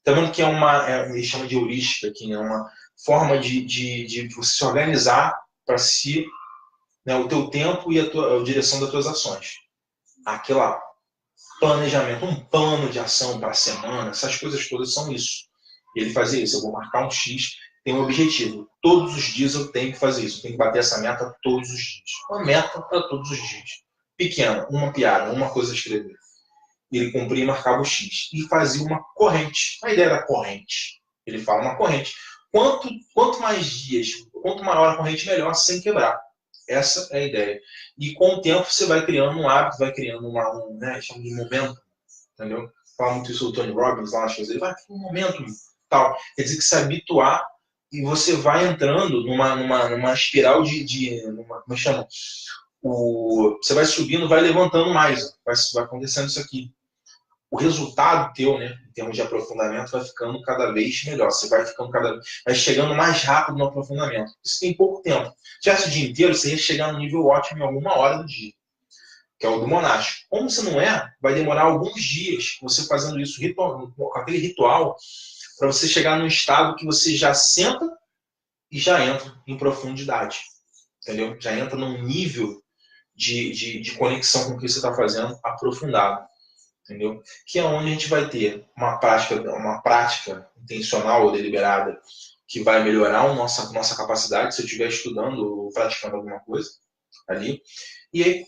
Speaker 1: Tá vendo que ele chama de heurística aqui, né? Uma forma de você se organizar para si, né, o teu tempo e a direção das tuas ações. Aquela planejamento, um plano de ação para a semana, essas coisas todas são isso. Ele fazia isso, eu vou marcar um X, tem um objetivo. Todos os dias eu tenho que fazer isso, eu tenho que bater essa meta todos os dias. Uma meta para todos os dias. Pequena, uma piada, uma coisa a escrever. Ele cumpria e marcava o X. E fazia uma corrente. A ideia da corrente. Ele fala uma corrente. Quanto mais dias, quanto maior a corrente, melhor, sem quebrar. Essa é a ideia. E com o tempo você vai criando um hábito, vai criando chama de momento, entendeu? Fala muito isso do Tony Robbins lá nas coisas. Ele vai ter um momento tal. Quer dizer que se habituar e você vai entrando numa espiral como chama? Você vai subindo, vai levantando mais. Vai acontecendo isso aqui. O resultado teu, né, em termos de aprofundamento, vai ficando cada vez melhor. Você vai vai chegando mais rápido no aprofundamento. Isso tem pouco tempo. Se tivesse o dia inteiro, você ia chegar no nível ótimo em alguma hora do dia, que é o do monástico. Como você não vai demorar alguns dias você fazendo isso com aquele ritual, para você chegar num estado que você já senta e já entra em profundidade. Entendeu? Já entra num nível de conexão com o que você está fazendo aprofundado. Entendeu? Que é onde a gente vai ter uma prática intencional ou deliberada que vai melhorar a nossa capacidade se eu estiver estudando ou praticando alguma coisa ali. E aí,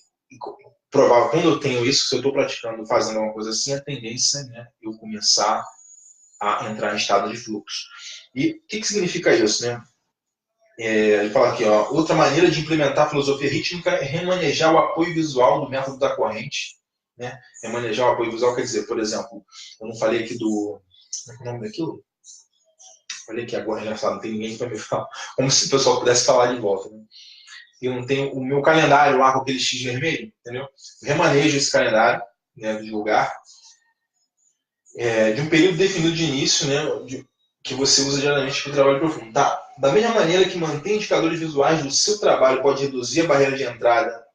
Speaker 1: provável, quando eu tenho isso, se eu estou praticando, fazendo alguma coisa assim, a tendência é, né, eu começar a entrar em estado de fluxo. E o que significa isso, né? Ele fala aqui, ó, outra maneira de implementar a filosofia rítmica é remanejar o apoio visual do método da corrente. Né? Remanejar o apoio visual quer dizer, por exemplo, eu não falei aqui do... Como é que é o nome daquilo? Falei aqui agora, engraçado, não tem ninguém para me falar. Como se o pessoal pudesse falar de volta. Né? Eu não tenho o meu calendário lá com aquele X vermelho, entendeu? Eu remanejo esse calendário, né, de lugar, de um período definido de início, né, que você usa diariamente para o trabalho profundo. Tá? Da mesma maneira que manter indicadores visuais do seu trabalho pode reduzir a barreira de entrada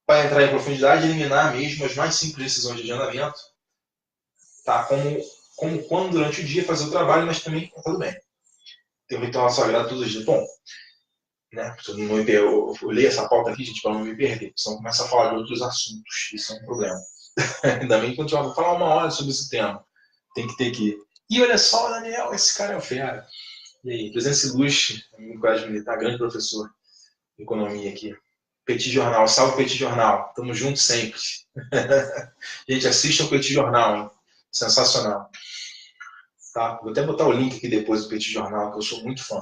Speaker 1: para entrar em profundidade e eliminar mesmo as mais simples decisões de agendamento, tá? Como quando durante o dia fazer o trabalho, mas também tá tudo bem. Tem um ritual sagrado todos os dias. Bom, né? Eu leio essa pauta aqui, gente, para não me perder, senão começa a falar de outros assuntos. Isso é um problema. Ainda bem que vou falar 1 hora sobre esse tema. Tem que ter que. E olha só, Daniel, esse cara é o fera. E aí, presença ilustre, amigo Colégio Militar, grande professor de economia aqui. Petit Jornal, salve Petit Jornal. Tamo junto sempre. Gente, assistam o Petit Jornal, hein? Sensacional. Tá? Vou até botar o link aqui depois do Petit Jornal, que eu sou muito fã.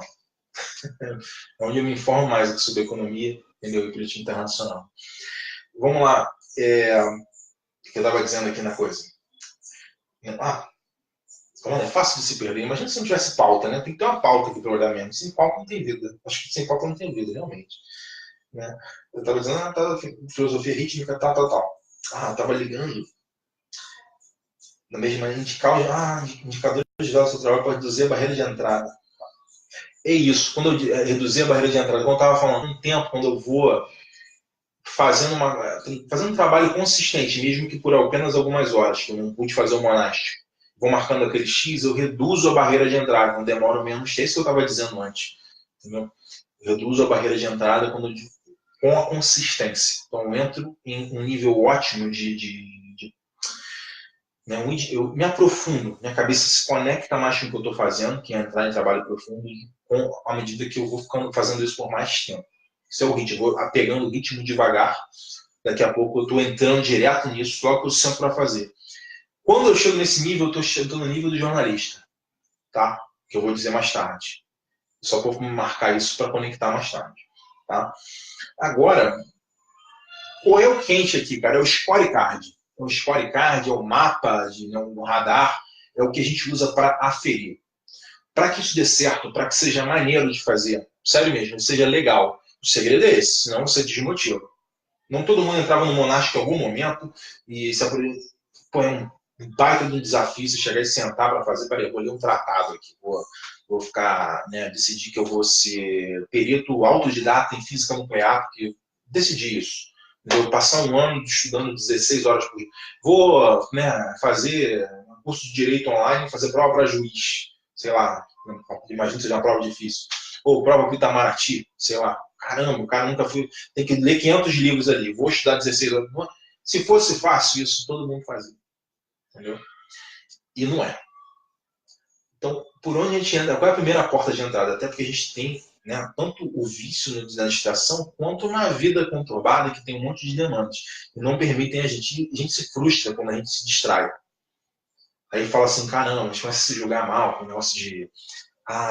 Speaker 1: É onde eu me informo mais sobre economia, entendeu? E política internacional. Vamos lá. O que eu estava dizendo aqui na coisa. É fácil de se perder. Imagina se não tivesse pauta, né? Tem que ter uma pauta aqui para olhar mesmo. Sem pauta não tem vida. Acho que sem pauta não tem vida, realmente. Né? Eu estava dizendo, filosofia rítmica, tal. Estava ligando. Na mesma indicadores de do seu trabalho pode reduzir a barreira de entrada. É isso. Quando eu reduzir a barreira de entrada, quando eu estava falando um tempo, quando eu vou fazendo um trabalho consistente, mesmo que por apenas algumas horas, que eu não pude fazer o monástico, vou marcando aquele X, eu reduzo a barreira de entrada, não demoro menos. É isso que eu estava dizendo antes. Entendeu? Eu reduzo a barreira de entrada com a consistência. Então, eu entro em um nível ótimo né, eu me aprofundo, minha cabeça se conecta mais com o que eu estou fazendo, que é entrar em trabalho profundo, à medida que eu vou fazendo isso por mais tempo. Isso é o ritmo, eu vou pegando o ritmo devagar, daqui a pouco eu estou entrando direto nisso, só que eu sento para fazer. Quando eu chego nesse nível, eu estou no nível do jornalista, tá? Que eu vou dizer mais tarde. Só vou marcar isso para conectar mais tarde, tá? Agora, qual é o quente aqui, cara? É o scorecard. O scorecard é o mapa, um radar, é o que a gente usa para aferir. Para que isso dê certo, para que seja maneiro de fazer, sério mesmo, seja legal. O segredo é esse, senão você desmotiva. Não todo mundo entrava no Monastic em algum momento e se põe um baita de um desafio, se chegar e sentar para fazer, peraí, eu vou ler um tratado aqui, vou ficar, né, decidir que eu vou ser perito autodidata em física nuclear, porque decidi isso. Vou passar um ano estudando 16 horas por dia. Vou, né, fazer um curso de direito online, fazer prova para juiz. Sei lá, imagino que seja uma prova difícil. Ou prova para o Itamaraty, sei lá. Caramba, o cara nunca foi. Tem que ler 500 livros ali. Vou estudar 16 horas. Se fosse fácil isso, todo mundo fazia. Entendeu? E não é. Então, por onde a gente entra? Qual é a primeira porta de entrada? Até porque a gente tem, né, tanto o vício na distração, quanto uma vida conturbada que tem um monte de demandas. E não permitem a gente se frustra quando a gente se distrai. Aí fala assim, caramba, a gente começa a se julgar mal com o negócio de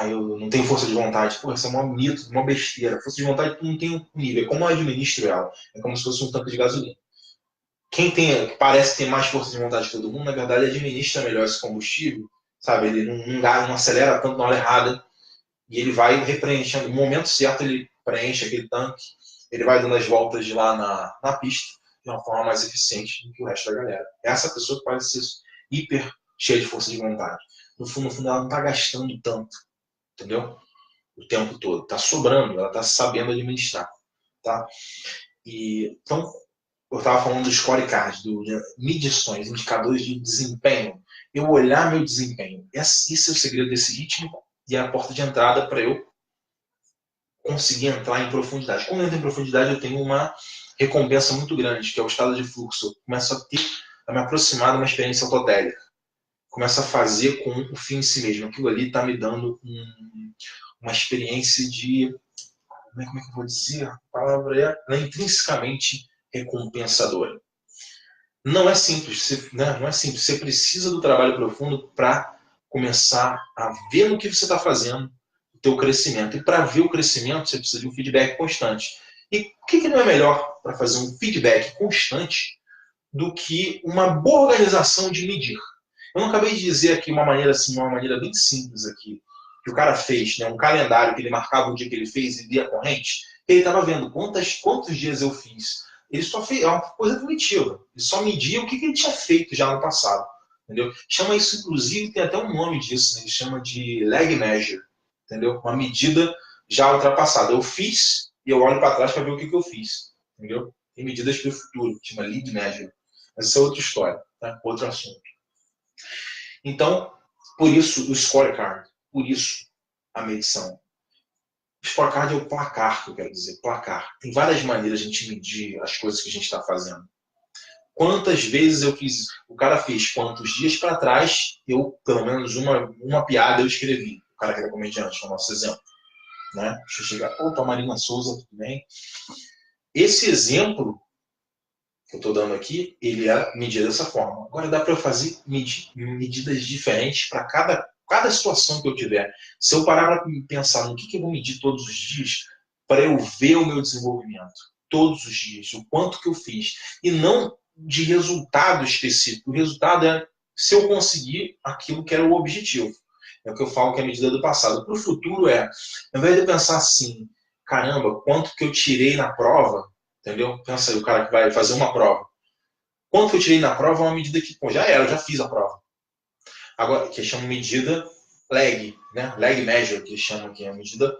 Speaker 1: eu não tenho força de vontade. Pô, isso é um mito, uma besteira. Força de vontade não tem um nível. É como eu administro ela. É como se fosse um tanque de gasolina. Quem parece ter mais força de vontade que todo mundo, na verdade, administra melhor esse combustível, sabe? Ele não acelera tanto na hora errada e ele vai repreenchendo. No momento certo, ele preenche aquele tanque, ele vai dando as voltas de lá na pista de uma forma mais eficiente do que o resto da galera. Essa pessoa que parece ser hiper cheia de força de vontade. No fundo, ela não está gastando tanto, entendeu? O tempo todo. Está sobrando, ela está sabendo administrar. Tá? Então, eu estava falando do scorecard, medições, indicadores de desempenho. Eu olhar meu desempenho. Esse é o segredo desse ritmo e é a porta de entrada para eu conseguir entrar em profundidade. Quando eu entro em profundidade, eu tenho uma recompensa muito grande, que é o estado de fluxo. Eu começo a me aproximar de uma experiência autotélica. Começo a fazer com o fim em si mesmo. Aquilo ali está me dando uma experiência de... Como é que eu vou dizer? A palavra é intrinsecamente recompensadora. Não é simples, né? Não é simples. Você precisa do trabalho profundo para começar a ver no que você está fazendo o teu crescimento. E para ver o crescimento, você precisa de um feedback constante. E o que não é melhor para fazer um feedback constante do que uma boa organização de medir? Eu não acabei de dizer aqui uma maneira bem simples aqui, que o cara fez, né, um calendário que ele marcava o dia que ele fez e via a corrente. Ele estava vendo quantos dias eu fiz. Ele só fez, é uma coisa primitiva. Ele só media o que ele tinha feito já no passado. Entendeu? Chama isso, inclusive, tem até um nome disso, né? Ele chama de lag measure. Entendeu? Uma medida já ultrapassada. Eu fiz e eu olho para trás para ver o que eu fiz. Entendeu? Tem medidas para o futuro, chama lead measure. Mas isso é outra história, tá? Outro assunto. Então, por isso o scorecard, por isso a medição. O scorecard é o placar, que eu quero dizer, placar. Tem várias maneiras de a gente medir as coisas que a gente está fazendo. Quantas vezes eu fiz isso? O cara fez quantos dias para trás, pelo menos uma piada eu escrevi. O cara que era comediante, é o nosso exemplo. Né? Deixa eu chegar. Opa, Marina Souza, tudo bem? Esse exemplo que eu estou dando aqui, ele é medido dessa forma. Agora dá para eu fazer medidas diferentes para cada situação que eu tiver. Se eu parar para pensar no que eu vou medir todos os dias, para eu ver o meu desenvolvimento todos os dias, o quanto que eu fiz, e não de resultado específico. O resultado é se eu conseguir aquilo que era o objetivo. É o que eu falo que é a medida do passado. Para o futuro ao invés de eu pensar assim, caramba, quanto que eu tirei na prova, entendeu? Pensa aí, o cara que vai fazer uma prova. Quanto que eu tirei na prova é uma medida que, já era, eu já fiz a prova. Agora, que chama medida lag, né? Lag measure, que chama aqui, a medida,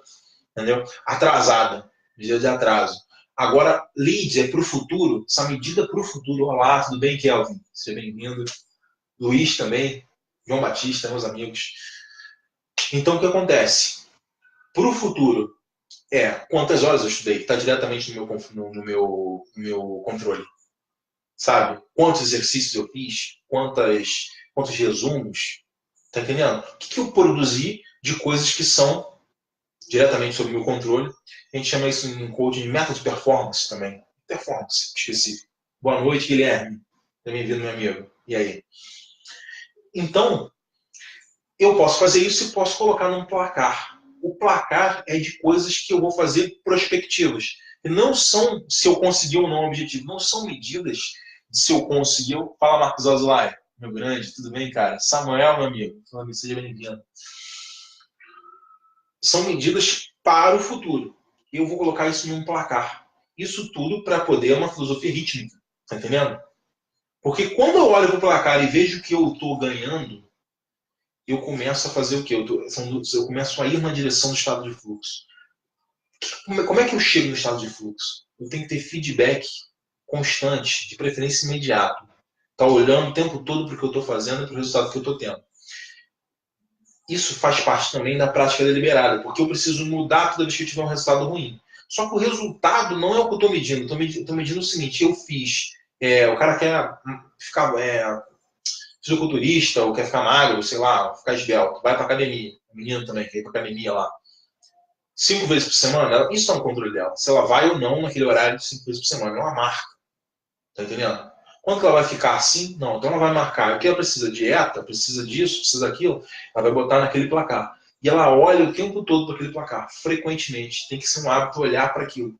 Speaker 1: entendeu? Atrasada, medida de atraso. Agora, lead é para o futuro, essa medida para o futuro. Olá, tudo bem, Kelvin? Seja bem-vindo. Luiz também. João Batista, meus amigos. Então, o que acontece? Para o futuro, quantas horas eu estudei? Está diretamente no meu controle. Sabe? Quantos exercícios eu fiz? Quantos resumos? Tá entendendo? O que eu produzi de coisas que são diretamente sob o meu controle? A gente chama isso em coaching de meta de performance também. Performance específico. Boa noite, Guilherme. Também vindo, meu amigo. E aí? Então, eu posso fazer isso e posso colocar num placar. O placar é de coisas que eu vou fazer prospectivas. E não são se eu conseguir ou não o objetivo. Não são medidas de se eu conseguir. Fala, Marcos Alzolay, meu grande, tudo bem, cara? Samuel, meu amigo, seja bem-vindo. São medidas para o futuro. Eu vou colocar isso num placar. Isso tudo para poder uma filosofia rítmica. Tá entendendo? Porque quando eu olho para o placar e vejo que eu estou ganhando, eu começo a fazer o quê? Eu começo a ir na direção do estado de fluxo. Como é que eu chego no estado de fluxo? Eu tenho que ter feedback constante, de preferência imediato. Tá olhando o tempo todo para o que eu estou fazendo e para o resultado que eu estou tendo. Isso faz parte também da prática deliberada, porque eu preciso mudar toda vez que eu tiver um resultado ruim. Só que o resultado não é o que eu estou medindo. Estou medindo o seguinte: eu fiz. O cara quer ficar fisiculturista, ou quer ficar magro, sei lá, ficar esbelto, vai para academia. O menino também quer ir para academia lá. 5 vezes por semana, isso é um controle dela. Se ela vai ou não naquele horário de 5 vezes por semana. É uma marca. Tá entendendo? Quando ela vai ficar assim? Não. Então ela vai marcar. O que ela precisa? Dieta? Precisa disso? Precisa daquilo? Ela vai botar naquele placar. E ela olha o tempo todo para aquele placar. Frequentemente. Tem que ser um hábito olhar para aquilo.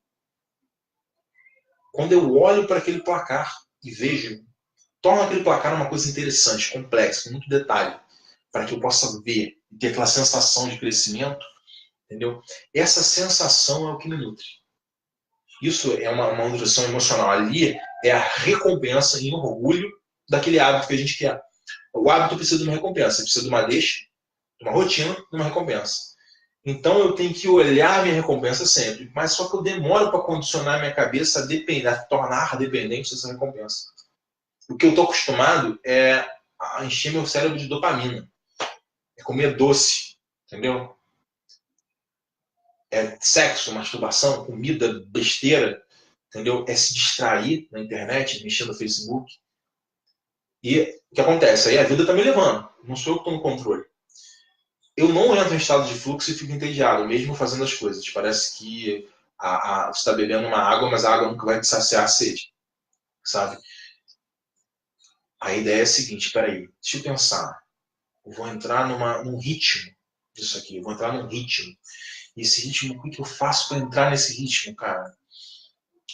Speaker 1: Quando eu olho para aquele placar e vejo, torna aquele placar uma coisa interessante, complexa, com muito detalhe, para que eu possa ver e ter aquela sensação de crescimento, entendeu? Essa sensação é o que me nutre. Isso é uma nutrição emocional. Ali é a recompensa em orgulho daquele hábito que a gente quer. O hábito precisa de uma recompensa, precisa de uma deixa, de uma rotina, de uma recompensa. Então eu tenho que olhar a minha recompensa sempre, mas só que eu demoro para condicionar minha cabeça a tornar dependente dessa recompensa. O que eu estou acostumado é a encher meu cérebro de dopamina. É comer doce, entendeu? É sexo, masturbação, comida, besteira, entendeu? É se distrair na internet, mexendo no Facebook. E o que acontece? Aí a vida está me levando. Não sou eu que estou no controle. Eu não entro em estado de fluxo e fico entediado, mesmo fazendo as coisas. Parece que você está bebendo uma água, mas a água nunca vai te saciar a sede. Sabe? A ideia é a seguinte, peraí, deixa eu pensar. Eu vou entrar num ritmo disso aqui. Eu vou entrar num ritmo. E esse ritmo, o que eu faço para entrar nesse ritmo, cara?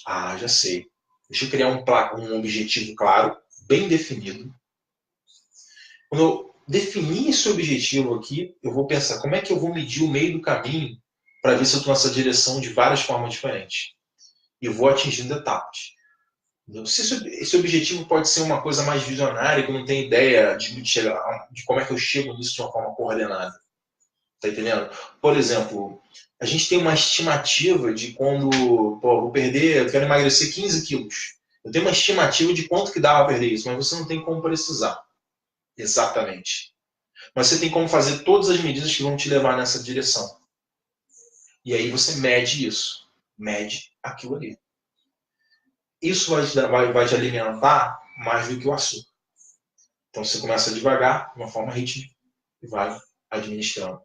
Speaker 1: Ah, já sei. Deixa eu criar um objetivo claro, bem definido. Quando eu definir esse objetivo aqui, eu vou pensar como é que eu vou medir o meio do caminho para ver se eu estou nessa direção de várias formas diferentes. E eu vou atingindo etapas. Se esse objetivo pode ser uma coisa mais visionária, que eu não tenho ideia de como é que eu chego nisso de uma forma coordenada. Tá entendendo? Por exemplo, a gente tem uma estimativa de quando eu quero emagrecer 15 quilos. Eu tenho uma estimativa de quanto que dá para perder isso, mas você não tem como precisar exatamente. Mas você tem como fazer todas as medidas que vão te levar nessa direção. E aí você mede isso. Mede aquilo ali. Isso vai te alimentar mais do que o açúcar. Então você começa devagar, de uma forma rítmica, e vai administrando.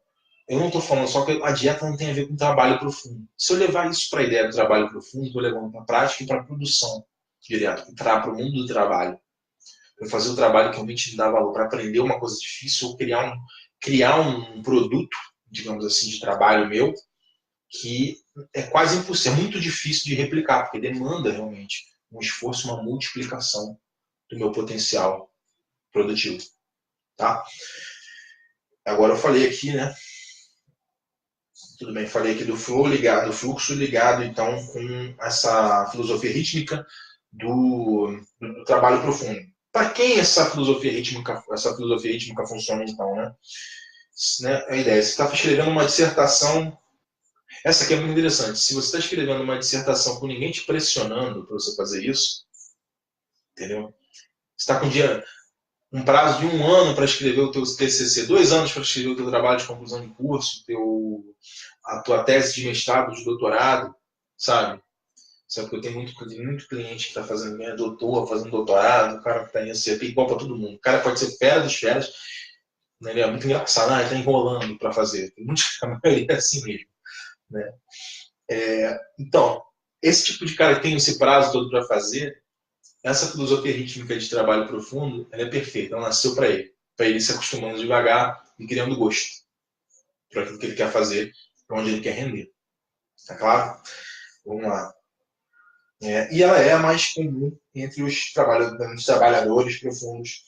Speaker 1: Eu não estou falando só que a dieta não tem a ver com trabalho profundo. Se eu levar isso para a ideia do trabalho profundo, estou levando para a prática e para a produção direto, para o mundo do trabalho. Para fazer o trabalho que realmente me dá valor, para aprender uma coisa difícil ou criar um produto, digamos assim, de trabalho meu, que é quase impossível, é muito difícil de replicar, porque demanda realmente um esforço, uma multiplicação do meu potencial produtivo. Tá? Agora eu falei aqui, né? Tudo bem, falei aqui do flow ligado, do fluxo ligado, então, com essa filosofia rítmica do trabalho profundo. Para quem essa filosofia rítmica funciona, então, né? A ideia, você está escrevendo uma dissertação, essa aqui é muito interessante, se você está escrevendo uma dissertação com ninguém te pressionando para você fazer isso, entendeu? Você está com dia, um prazo de 1 ano para escrever o teu TCC, 2 anos para escrever o teu trabalho de conclusão de curso, a tua tese de mestrado, de doutorado, sabe? Sabe que eu tenho muito cliente que está fazendo, doutor, fazendo doutorado, o cara que está indo ser igual para todo mundo. O cara pode ser fera dos feras, né? Ele é muito engraçado, ele está enrolando para fazer. Tem muitos que a maioria é assim mesmo, né? Então, esse tipo de cara que tem esse prazo todo para fazer, essa filosofia rítmica de trabalho profundo, ela é perfeita, ela nasceu para ele se acostumando devagar e criando gosto para aquilo que ele quer fazer, para onde ele quer render. Tá claro? Vamos lá. E ela é a mais comum entre os trabalhadores profundos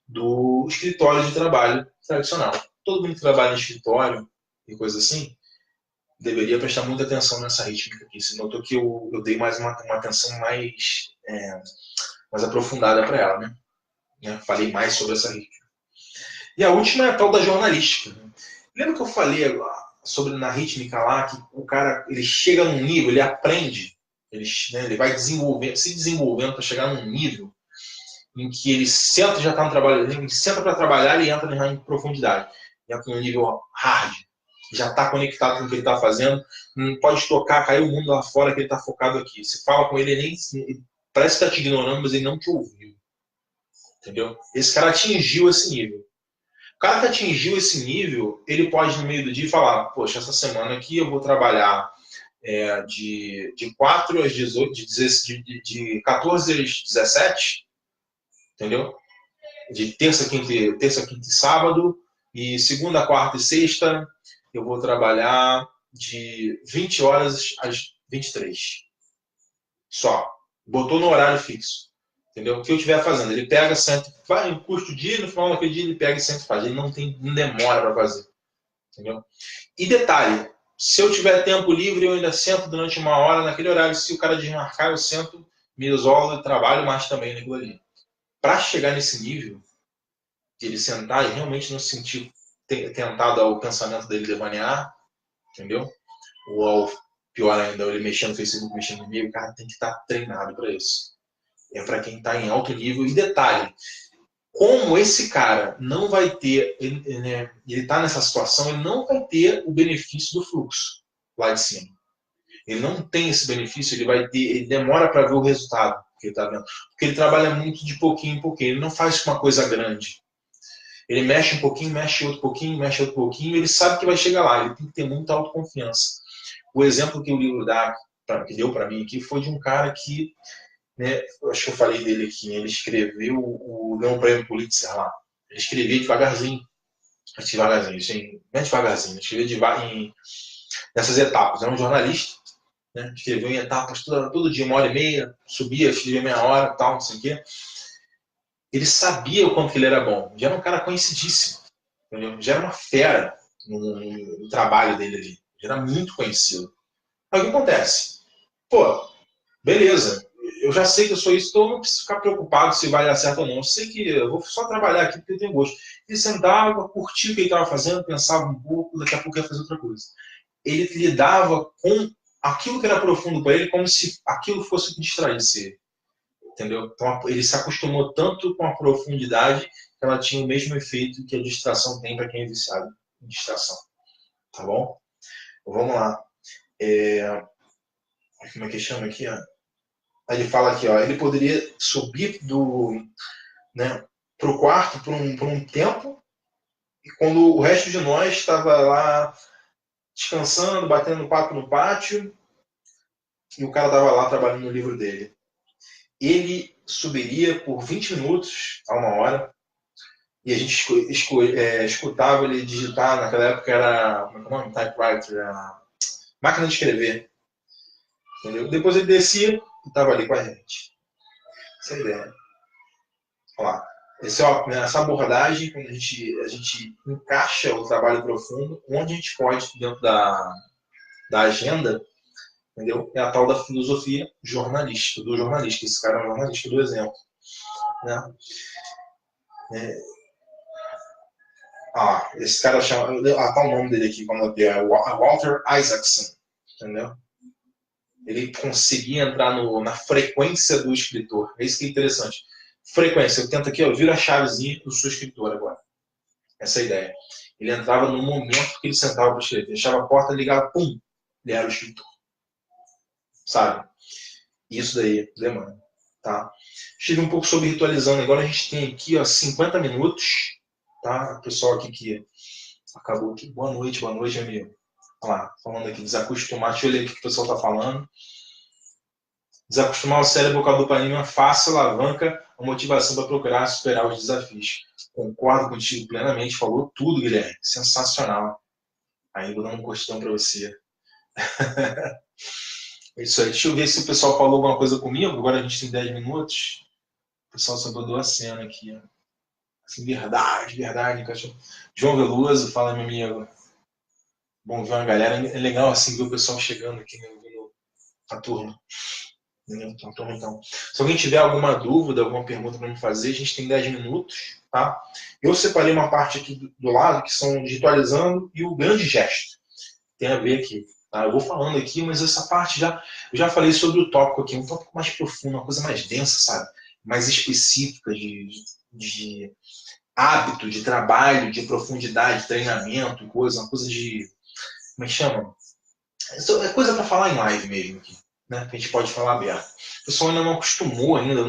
Speaker 1: do escritório de trabalho tradicional. Todo mundo que trabalha em escritório e coisa assim, deveria prestar muita atenção nessa rítmica aqui. Você notou que eu dei mais uma atenção mais aprofundada para ela, né? Falei mais sobre essa rítmica. E a última é a tal da jornalística. Lembra que eu falei sobre na rítmica lá, que o cara ele chega num nível, ele aprende, ele vai se desenvolvendo para chegar num nível em que ele senta, já está no trabalho, ele senta para trabalhar e entra em profundidade. Entra no nível hard. Já está conectado com o que ele está fazendo, não pode tocar, cair o mundo lá fora que ele está focado aqui. Você fala com ele, ele parece que está te ignorando, mas ele não te ouviu. Entendeu? Esse cara atingiu esse nível. O cara que atingiu esse nível, ele pode no meio do dia falar, poxa, essa semana aqui eu vou trabalhar de 4 às 18, de 14 às 17, entendeu? De terça, quinta e sábado, e segunda, quarta e sexta eu vou trabalhar de 20 horas às 23. Só. Botou no horário fixo. Entendeu? O que eu estiver fazendo, ele pega, senta, vai, custa o dia, no final daquele dia ele pega e senta e faz. Ele não demora para fazer. Entendeu? E detalhe, se eu tiver tempo livre, eu ainda sento durante 1 hora naquele horário. Se o cara desmarcar, eu sento, me isolo e trabalho mais também naquilo ali. Para chegar nesse nível, de ele sentar e realmente não se sentir tentado ao pensamento dele devanear, entendeu? Ou ao pior ainda, ele mexendo no Facebook, mexendo no e-mail, o cara tem que estar treinado para isso. É para quem está em alto nível. E detalhe, como esse cara não vai ter, ele está nessa situação, ele não vai ter o benefício do fluxo lá de cima. Ele não tem esse benefício, ele demora para ver o resultado que ele está vendo. Porque ele trabalha muito de pouquinho em pouquinho, ele não faz uma coisa grande. Ele mexe um pouquinho, mexe outro pouquinho, mexe outro pouquinho, ele sabe que vai chegar lá, ele tem que ter muita autoconfiança. O exemplo que o livro que deu para mim aqui foi de um cara que, acho que eu falei dele aqui, ele escreveu ganhou o prêmio Pulitzer lá. Ele escrevia devagarzinho, não é devagarzinho, escrevia nessas etapas. Era um jornalista, escreveu em etapas todo dia, 1 hora e meia, subia, escrevia meia hora, tal, não sei o quê. Ele sabia o quanto que ele era bom. Já era um cara conhecidíssimo. Entendeu? Já era uma fera no trabalho dele ali. Já era muito conhecido. Mas o que acontece? Pô, beleza. Eu já sei que eu sou isso, então eu não preciso ficar preocupado se vai dar certo ou não. Eu sei que eu vou só trabalhar aqui porque eu tenho gosto. Ele sentava, curtia o que ele estava fazendo, pensava um pouco, daqui a pouco ia fazer outra coisa. Ele lidava com aquilo que era profundo para ele como se aquilo fosse o que distraísse ele. Entendeu? Então ele se acostumou tanto com a profundidade que ela tinha o mesmo efeito que a distração tem para quem é viciado em distração. Tá bom? Então, vamos lá. Como é que chama aqui? Ó? Ele fala aqui, ó, ele poderia subir para o quarto por um tempo, e quando o resto de nós estava lá descansando, batendo papo no pátio, e o cara estava lá trabalhando no livro dele. Ele subiria por 20 minutos a 1 hora, e a gente escutava ele digitar. Naquela época era, como é que é o nome? Typewriter, máquina de escrever. Entendeu? Depois ele descia e estava ali com a gente. Essa é a ideia. Olha lá. Essa abordagem, quando a gente encaixa o trabalho profundo, onde a gente pode, dentro da agenda, entendeu? É a tal da filosofia jornalística, do jornalista. Esse cara é um jornalista do exemplo. Né? Esse cara chama. Tá o nome dele aqui, quando é Walter Isaacson. Entendeu? Ele conseguia entrar na frequência do escritor. É isso que é interessante. Frequência, eu tento aqui, ó, vira a chavezinha, eu sou escritor agora. Essa é a ideia. Ele entrava no momento que ele sentava para escrever, fechava a porta, ligava, pum, ele era o escritor. Sabe? Isso daí demanda. Tá? Estive um pouco sobre ritualizando. Agora a gente tem aqui, ó, 50 minutos. Tá? O pessoal aqui que acabou aqui. Boa noite, amigo. Olha lá, falando aqui, desacostumar. Deixa eu ler o que o pessoal está falando. Desacostumar o cérebro com a dopamina fácil alavanca a motivação para procurar superar os desafios. Concordo contigo plenamente. Falou tudo, Guilherme. Sensacional. Aí vou dar um gostão para você. É isso aí. Deixa eu ver se o pessoal falou alguma coisa comigo. Agora a gente tem 10 minutos. O pessoal só mandou a cena aqui. Ó. Assim, verdade, cachorro. João Veloso, fala, meu amigo. Bom ver uma galera. É legal assim ver o pessoal chegando aqui na turma. Então, se alguém tiver alguma dúvida, alguma pergunta para me fazer, a gente tem 10 minutos. Tá? Eu separei uma parte aqui do lado, que são ritualizando e o grande gesto. Tem a ver aqui. Tá? Eu vou falando aqui, mas essa parte eu já falei sobre o tópico aqui, um tópico mais profundo, uma coisa mais densa, sabe? Mais específica de hábito, de trabalho, de profundidade, treinamento, uma coisa de. Como é que chama? Isso é coisa para falar em live mesmo aqui, né? Que a gente pode falar aberto. O pessoal ainda não acostumou ainda.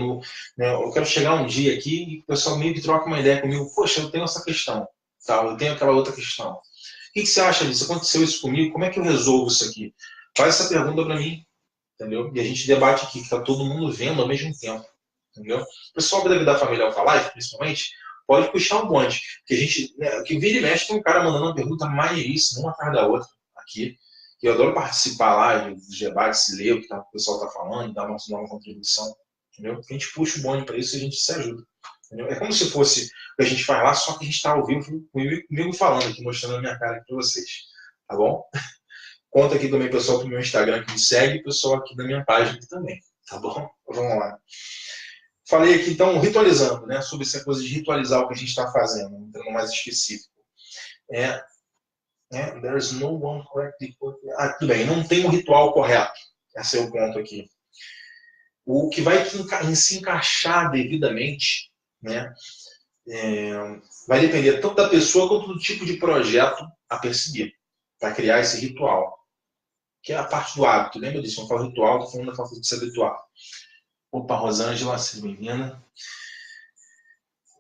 Speaker 1: Né? Eu quero chegar um dia aqui e o pessoal meio que troca uma ideia comigo. Poxa, eu tenho essa questão, tá? Eu tenho aquela outra questão. O que você acha disso? Aconteceu isso comigo? Como é que eu resolvo isso aqui? Faz essa pergunta para mim, entendeu? E a gente debate aqui, que está todo mundo vendo ao mesmo tempo, entendeu? O pessoal da família Alpha principalmente, pode puxar um bonde. Que a gente, né, que vira e mexe, tem um cara mandando uma pergunta maneiríssima, uma atrás da outra, aqui. E eu adoro participar lá dos debates, ler o que o pessoal está falando, dar uma contribuição, entendeu? Porque a gente puxa o bonde para isso e a gente se ajuda. Entendeu? É como se fosse o que a gente faz lá, só que a gente está ao vivo comigo falando aqui, mostrando a minha cara aqui para vocês. Tá bom? Conta aqui também, pessoal, pro meu Instagram que me segue, e pessoal aqui da minha página aqui também. Tá bom? Então, vamos lá. Falei aqui, então, ritualizando, né? Sobre essa coisa de ritualizar o que a gente está fazendo, entrando mais específico. There's no one correctly. Tudo bem, não tem um ritual correto. Esse é o ponto aqui. O que vai se encaixar devidamente, né? Vai depender tanto da pessoa quanto do tipo de projeto a perseguir, para criar esse ritual. Que é a parte do hábito. Lembra disso? Não falo ritual, estou falando da falta de ser ritual. Opa, Rosângela, seja bem-vinda.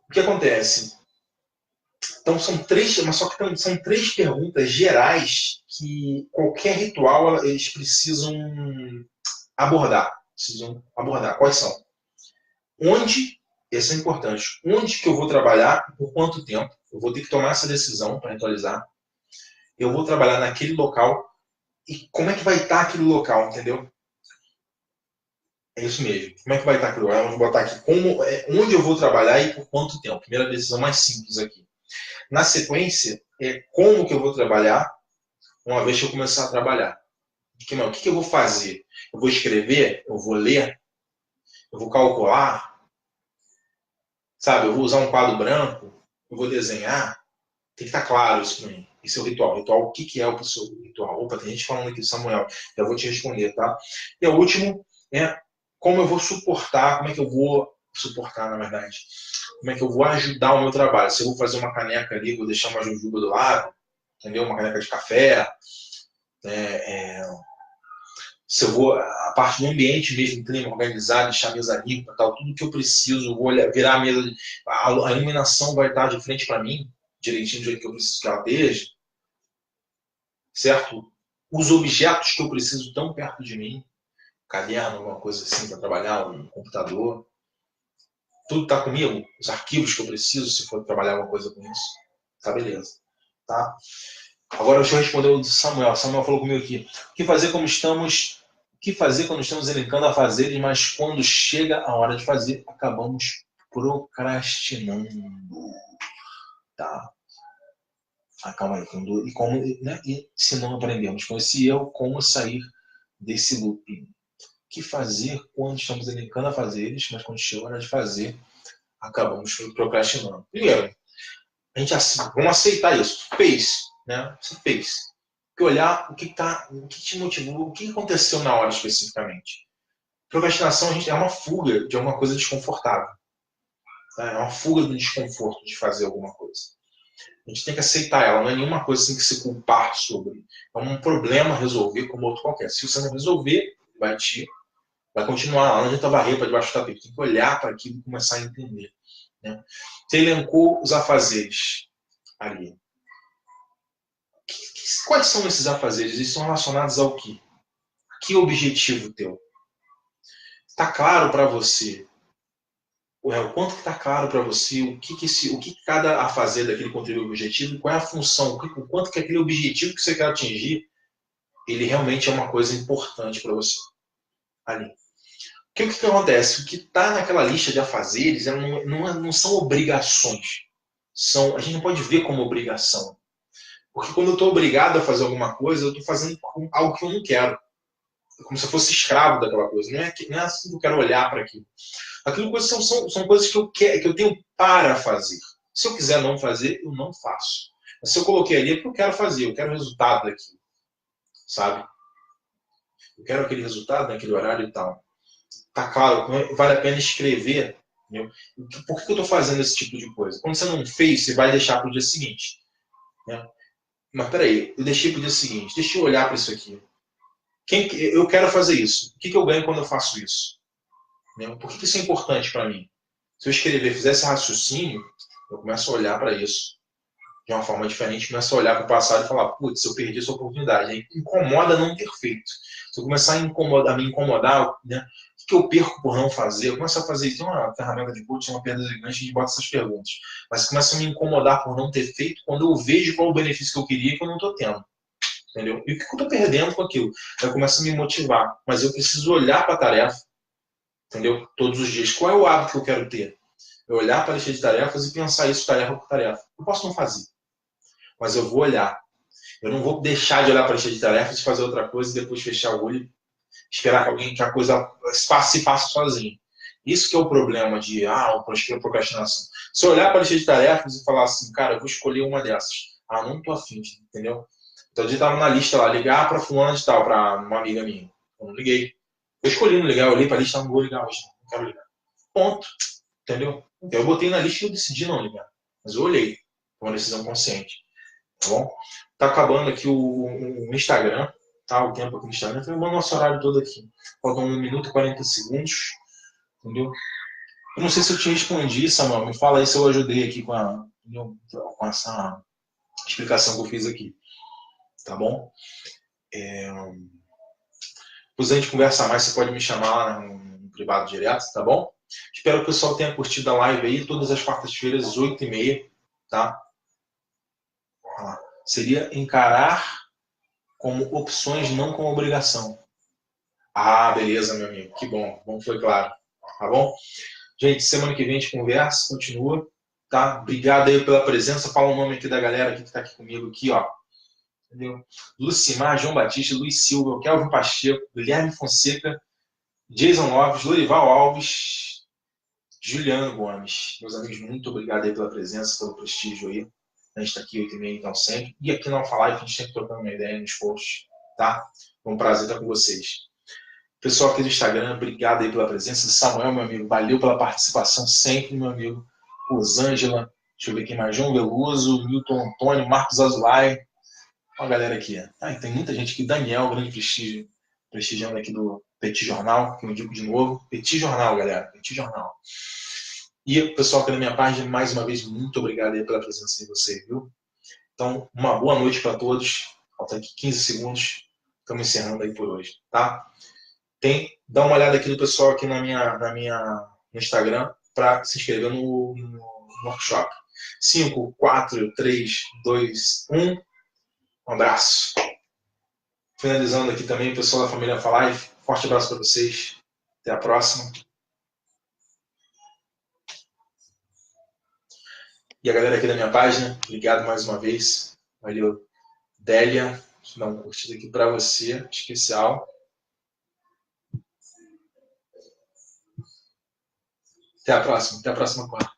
Speaker 1: O que acontece? Então são três perguntas gerais que qualquer ritual eles precisam abordar. Quais são? Onde, esse é importante, onde que eu vou trabalhar e por quanto tempo? Eu vou ter que tomar essa decisão para ritualizar. Eu vou trabalhar naquele local e como é que vai estar aquele local, entendeu? É isso mesmo. Como é que vai estar aquele local? Vamos botar aqui onde eu vou trabalhar e por quanto tempo. Primeira decisão mais simples aqui. Na sequência, como que eu vou trabalhar uma vez que eu começar a trabalhar. O que eu vou fazer? Eu vou escrever? Eu vou ler? Eu vou calcular? Sabe? Eu vou usar um quadro branco? Eu vou desenhar? Tem que estar claro isso para mim. Esse é o ritual. O que é o seu ritual? Opa, tem gente falando aqui, Samuel. Eu vou te responder, tá? E o último é como eu vou suportar, como é que eu vou suportar, na verdade? Como é que eu vou ajudar o meu trabalho? Se eu vou fazer uma caneca ali, vou deixar uma jujuba do lado, entendeu? Uma caneca de café, se eu vou, a parte do ambiente mesmo, clima organizado, deixar a mesa limpa, tal, tudo que eu preciso, vou virar a mesa, a iluminação vai estar de frente para mim, direitinho do jeito que eu preciso que ela esteja, certo? Os objetos que eu preciso estão perto de mim, caderno, alguma coisa assim para trabalhar, um computador, tudo está comigo, os arquivos que eu preciso se for trabalhar alguma coisa com isso, tá beleza, tá? Agora deixa eu responder o Samuel. Samuel falou comigo aqui. O que fazer quando estamos elencando a fazeres, mas quando chega a hora de fazer, acabamos procrastinando. Tá? Calma aí. E se não aprendemos com esse erro, como sair desse looping? O que fazer quando estamos elencando a fazeres, mas quando chega a hora de fazer, acabamos procrastinando? Primeiro, vamos aceitar isso. Fez. Né? Você fez. Olhar o que te motivou, o que aconteceu na hora especificamente. Procrastinação é uma fuga de alguma coisa desconfortável. Tá? É uma fuga do desconforto de fazer alguma coisa. A gente tem que aceitar ela, não é nenhuma coisa que tem que se culpar sobre. É um problema a resolver como outro qualquer. Se você não resolver, vai continuar lá, não adianta varrer para debaixo do tapete. Tem que olhar para aquilo e começar a entender. Né? Você elencou os afazeres ali. Quais são esses afazeres? Eles estão relacionados ao quê? Que objetivo teu? Está claro para você? O quanto que está claro para você o que cada afazer daquele contribui ao objetivo, qual é a função, o quanto que aquele objetivo que você quer atingir, ele realmente é uma coisa importante para você ali. O que acontece? O que está naquela lista de afazeres não são obrigações. A gente não pode ver como obrigação. Porque quando eu estou obrigado a fazer alguma coisa, eu estou fazendo algo que eu não quero. É como se eu fosse escravo daquela coisa. Não é assim que eu quero olhar para aquilo. Aquilo são coisas que eu tenho para fazer. Se eu quiser não fazer, eu não faço. Mas se eu coloquei ali é porque eu quero fazer, eu quero o resultado daquilo. Sabe? Eu quero aquele resultado naquele horário e tal. Tá claro, vale a pena escrever. Entendeu? Por que eu estou fazendo esse tipo de coisa? Quando você não fez, você vai deixar para o dia seguinte. Né? Mas peraí, eu deixei para o dia seguinte. Deixa eu olhar para isso aqui. Eu quero fazer isso. O que eu ganho quando eu faço isso? Por que isso é importante para mim? Se eu escrever, fizer esse raciocínio, eu começo a olhar para isso de uma forma diferente, começo a olhar para o passado e falar, putz, eu perdi essa oportunidade. Aí incomoda não ter feito. Se eu começar a me incomodar, né, o que eu perco por não fazer? Eu começo a fazer isso. Tem uma ferramenta de coaching, uma perda gigante, a gente bota essas perguntas. Mas começa a me incomodar por não ter feito quando eu vejo qual o benefício que eu queria e que eu não estou tendo. Entendeu? E o que eu estou perdendo com aquilo? Aí eu começo a me motivar. Mas eu preciso olhar para a tarefa, entendeu? Todos os dias. Qual é o hábito que eu quero ter? Eu olhar para a lista de tarefas e pensar isso tarefa por tarefa. Eu posso não fazer, mas eu vou olhar. Eu não vou deixar de olhar para a lista de tarefas e fazer outra coisa e depois fechar o olho e esperar que a coisa se faça sozinho. Isso que é o problema de procrastinação. Se eu olhar para a lista de tarefas e falar assim, cara, eu vou escolher uma dessas. Não estou afim, entendeu? Então, eu estava na lista lá, ligar para fulano de tal, para uma amiga minha. Eu não liguei. Eu escolhi não ligar, eu olhei para a lista, não vou ligar hoje, não quero ligar. Ponto. Entendeu? Eu botei na lista e eu decidi não ligar. Mas eu olhei. Foi uma decisão consciente. Tá bom? Tá acabando aqui o Instagram. Tá? O tempo aqui no Instagram. Foi o nosso horário todo aqui. Faltam 1 minuto e 40 segundos. Entendeu? Eu não sei se eu te respondi, Samuel. Me fala aí se eu ajudei aqui com essa explicação que eu fiz aqui. Tá bom? Depois a gente conversa mais. Você pode me chamar lá no privado direto, tá bom? Espero que o pessoal tenha curtido a live aí, todas as quartas-feiras, às 8h30, tá? Seria encarar como opções, não como obrigação. Beleza, meu amigo. Que bom. Bom que foi claro. Tá bom? Gente, semana que vem a gente conversa, continua. Tá? Obrigado aí pela presença. Fala o nome aqui da galera que tá aqui comigo, aqui, ó. Entendeu? Lucimar, João Batista, Luiz Silva, Kelvin Pacheco, Guilherme Fonseca, Jason Alves, Lorival Alves, Juliano Gomes. Meus amigos, muito obrigado aí pela presença, pelo prestígio aí. A gente está aqui 8h30, então sempre. E aqui na Alpha Life a gente sempre trocando uma ideia nos posts, tá? Foi um prazer estar com vocês. Pessoal aqui do Instagram, obrigado aí pela presença. Samuel, meu amigo, valeu pela participação sempre, meu amigo. Rosângela, deixa eu ver quem mais. João Veloso, Milton Antônio, Marcos Azulay. Olha a galera aqui. Tem muita gente aqui. Daniel, grande prestígio. Prestigiando aqui do Petit Jornal, que eu digo de novo. Petit Jornal, galera. Petit Jornal. E o pessoal aqui na minha página, mais uma vez, muito obrigado aí pela presença de vocês, viu? Então, uma boa noite para todos. Faltam aqui 15 segundos. Estamos encerrando aí por hoje, tá? Dá uma olhada aqui do pessoal aqui no Instagram para se inscrever no workshop. 5, 4, 3, 2, 1. Um abraço. Finalizando aqui também, o pessoal da família Alpha Life. Forte abraço para vocês. Até a próxima. E a galera aqui da minha página, obrigado mais uma vez. Valeu. Délia, deixa eu dar uma curtida aqui para você, especial. Até a próxima quarta.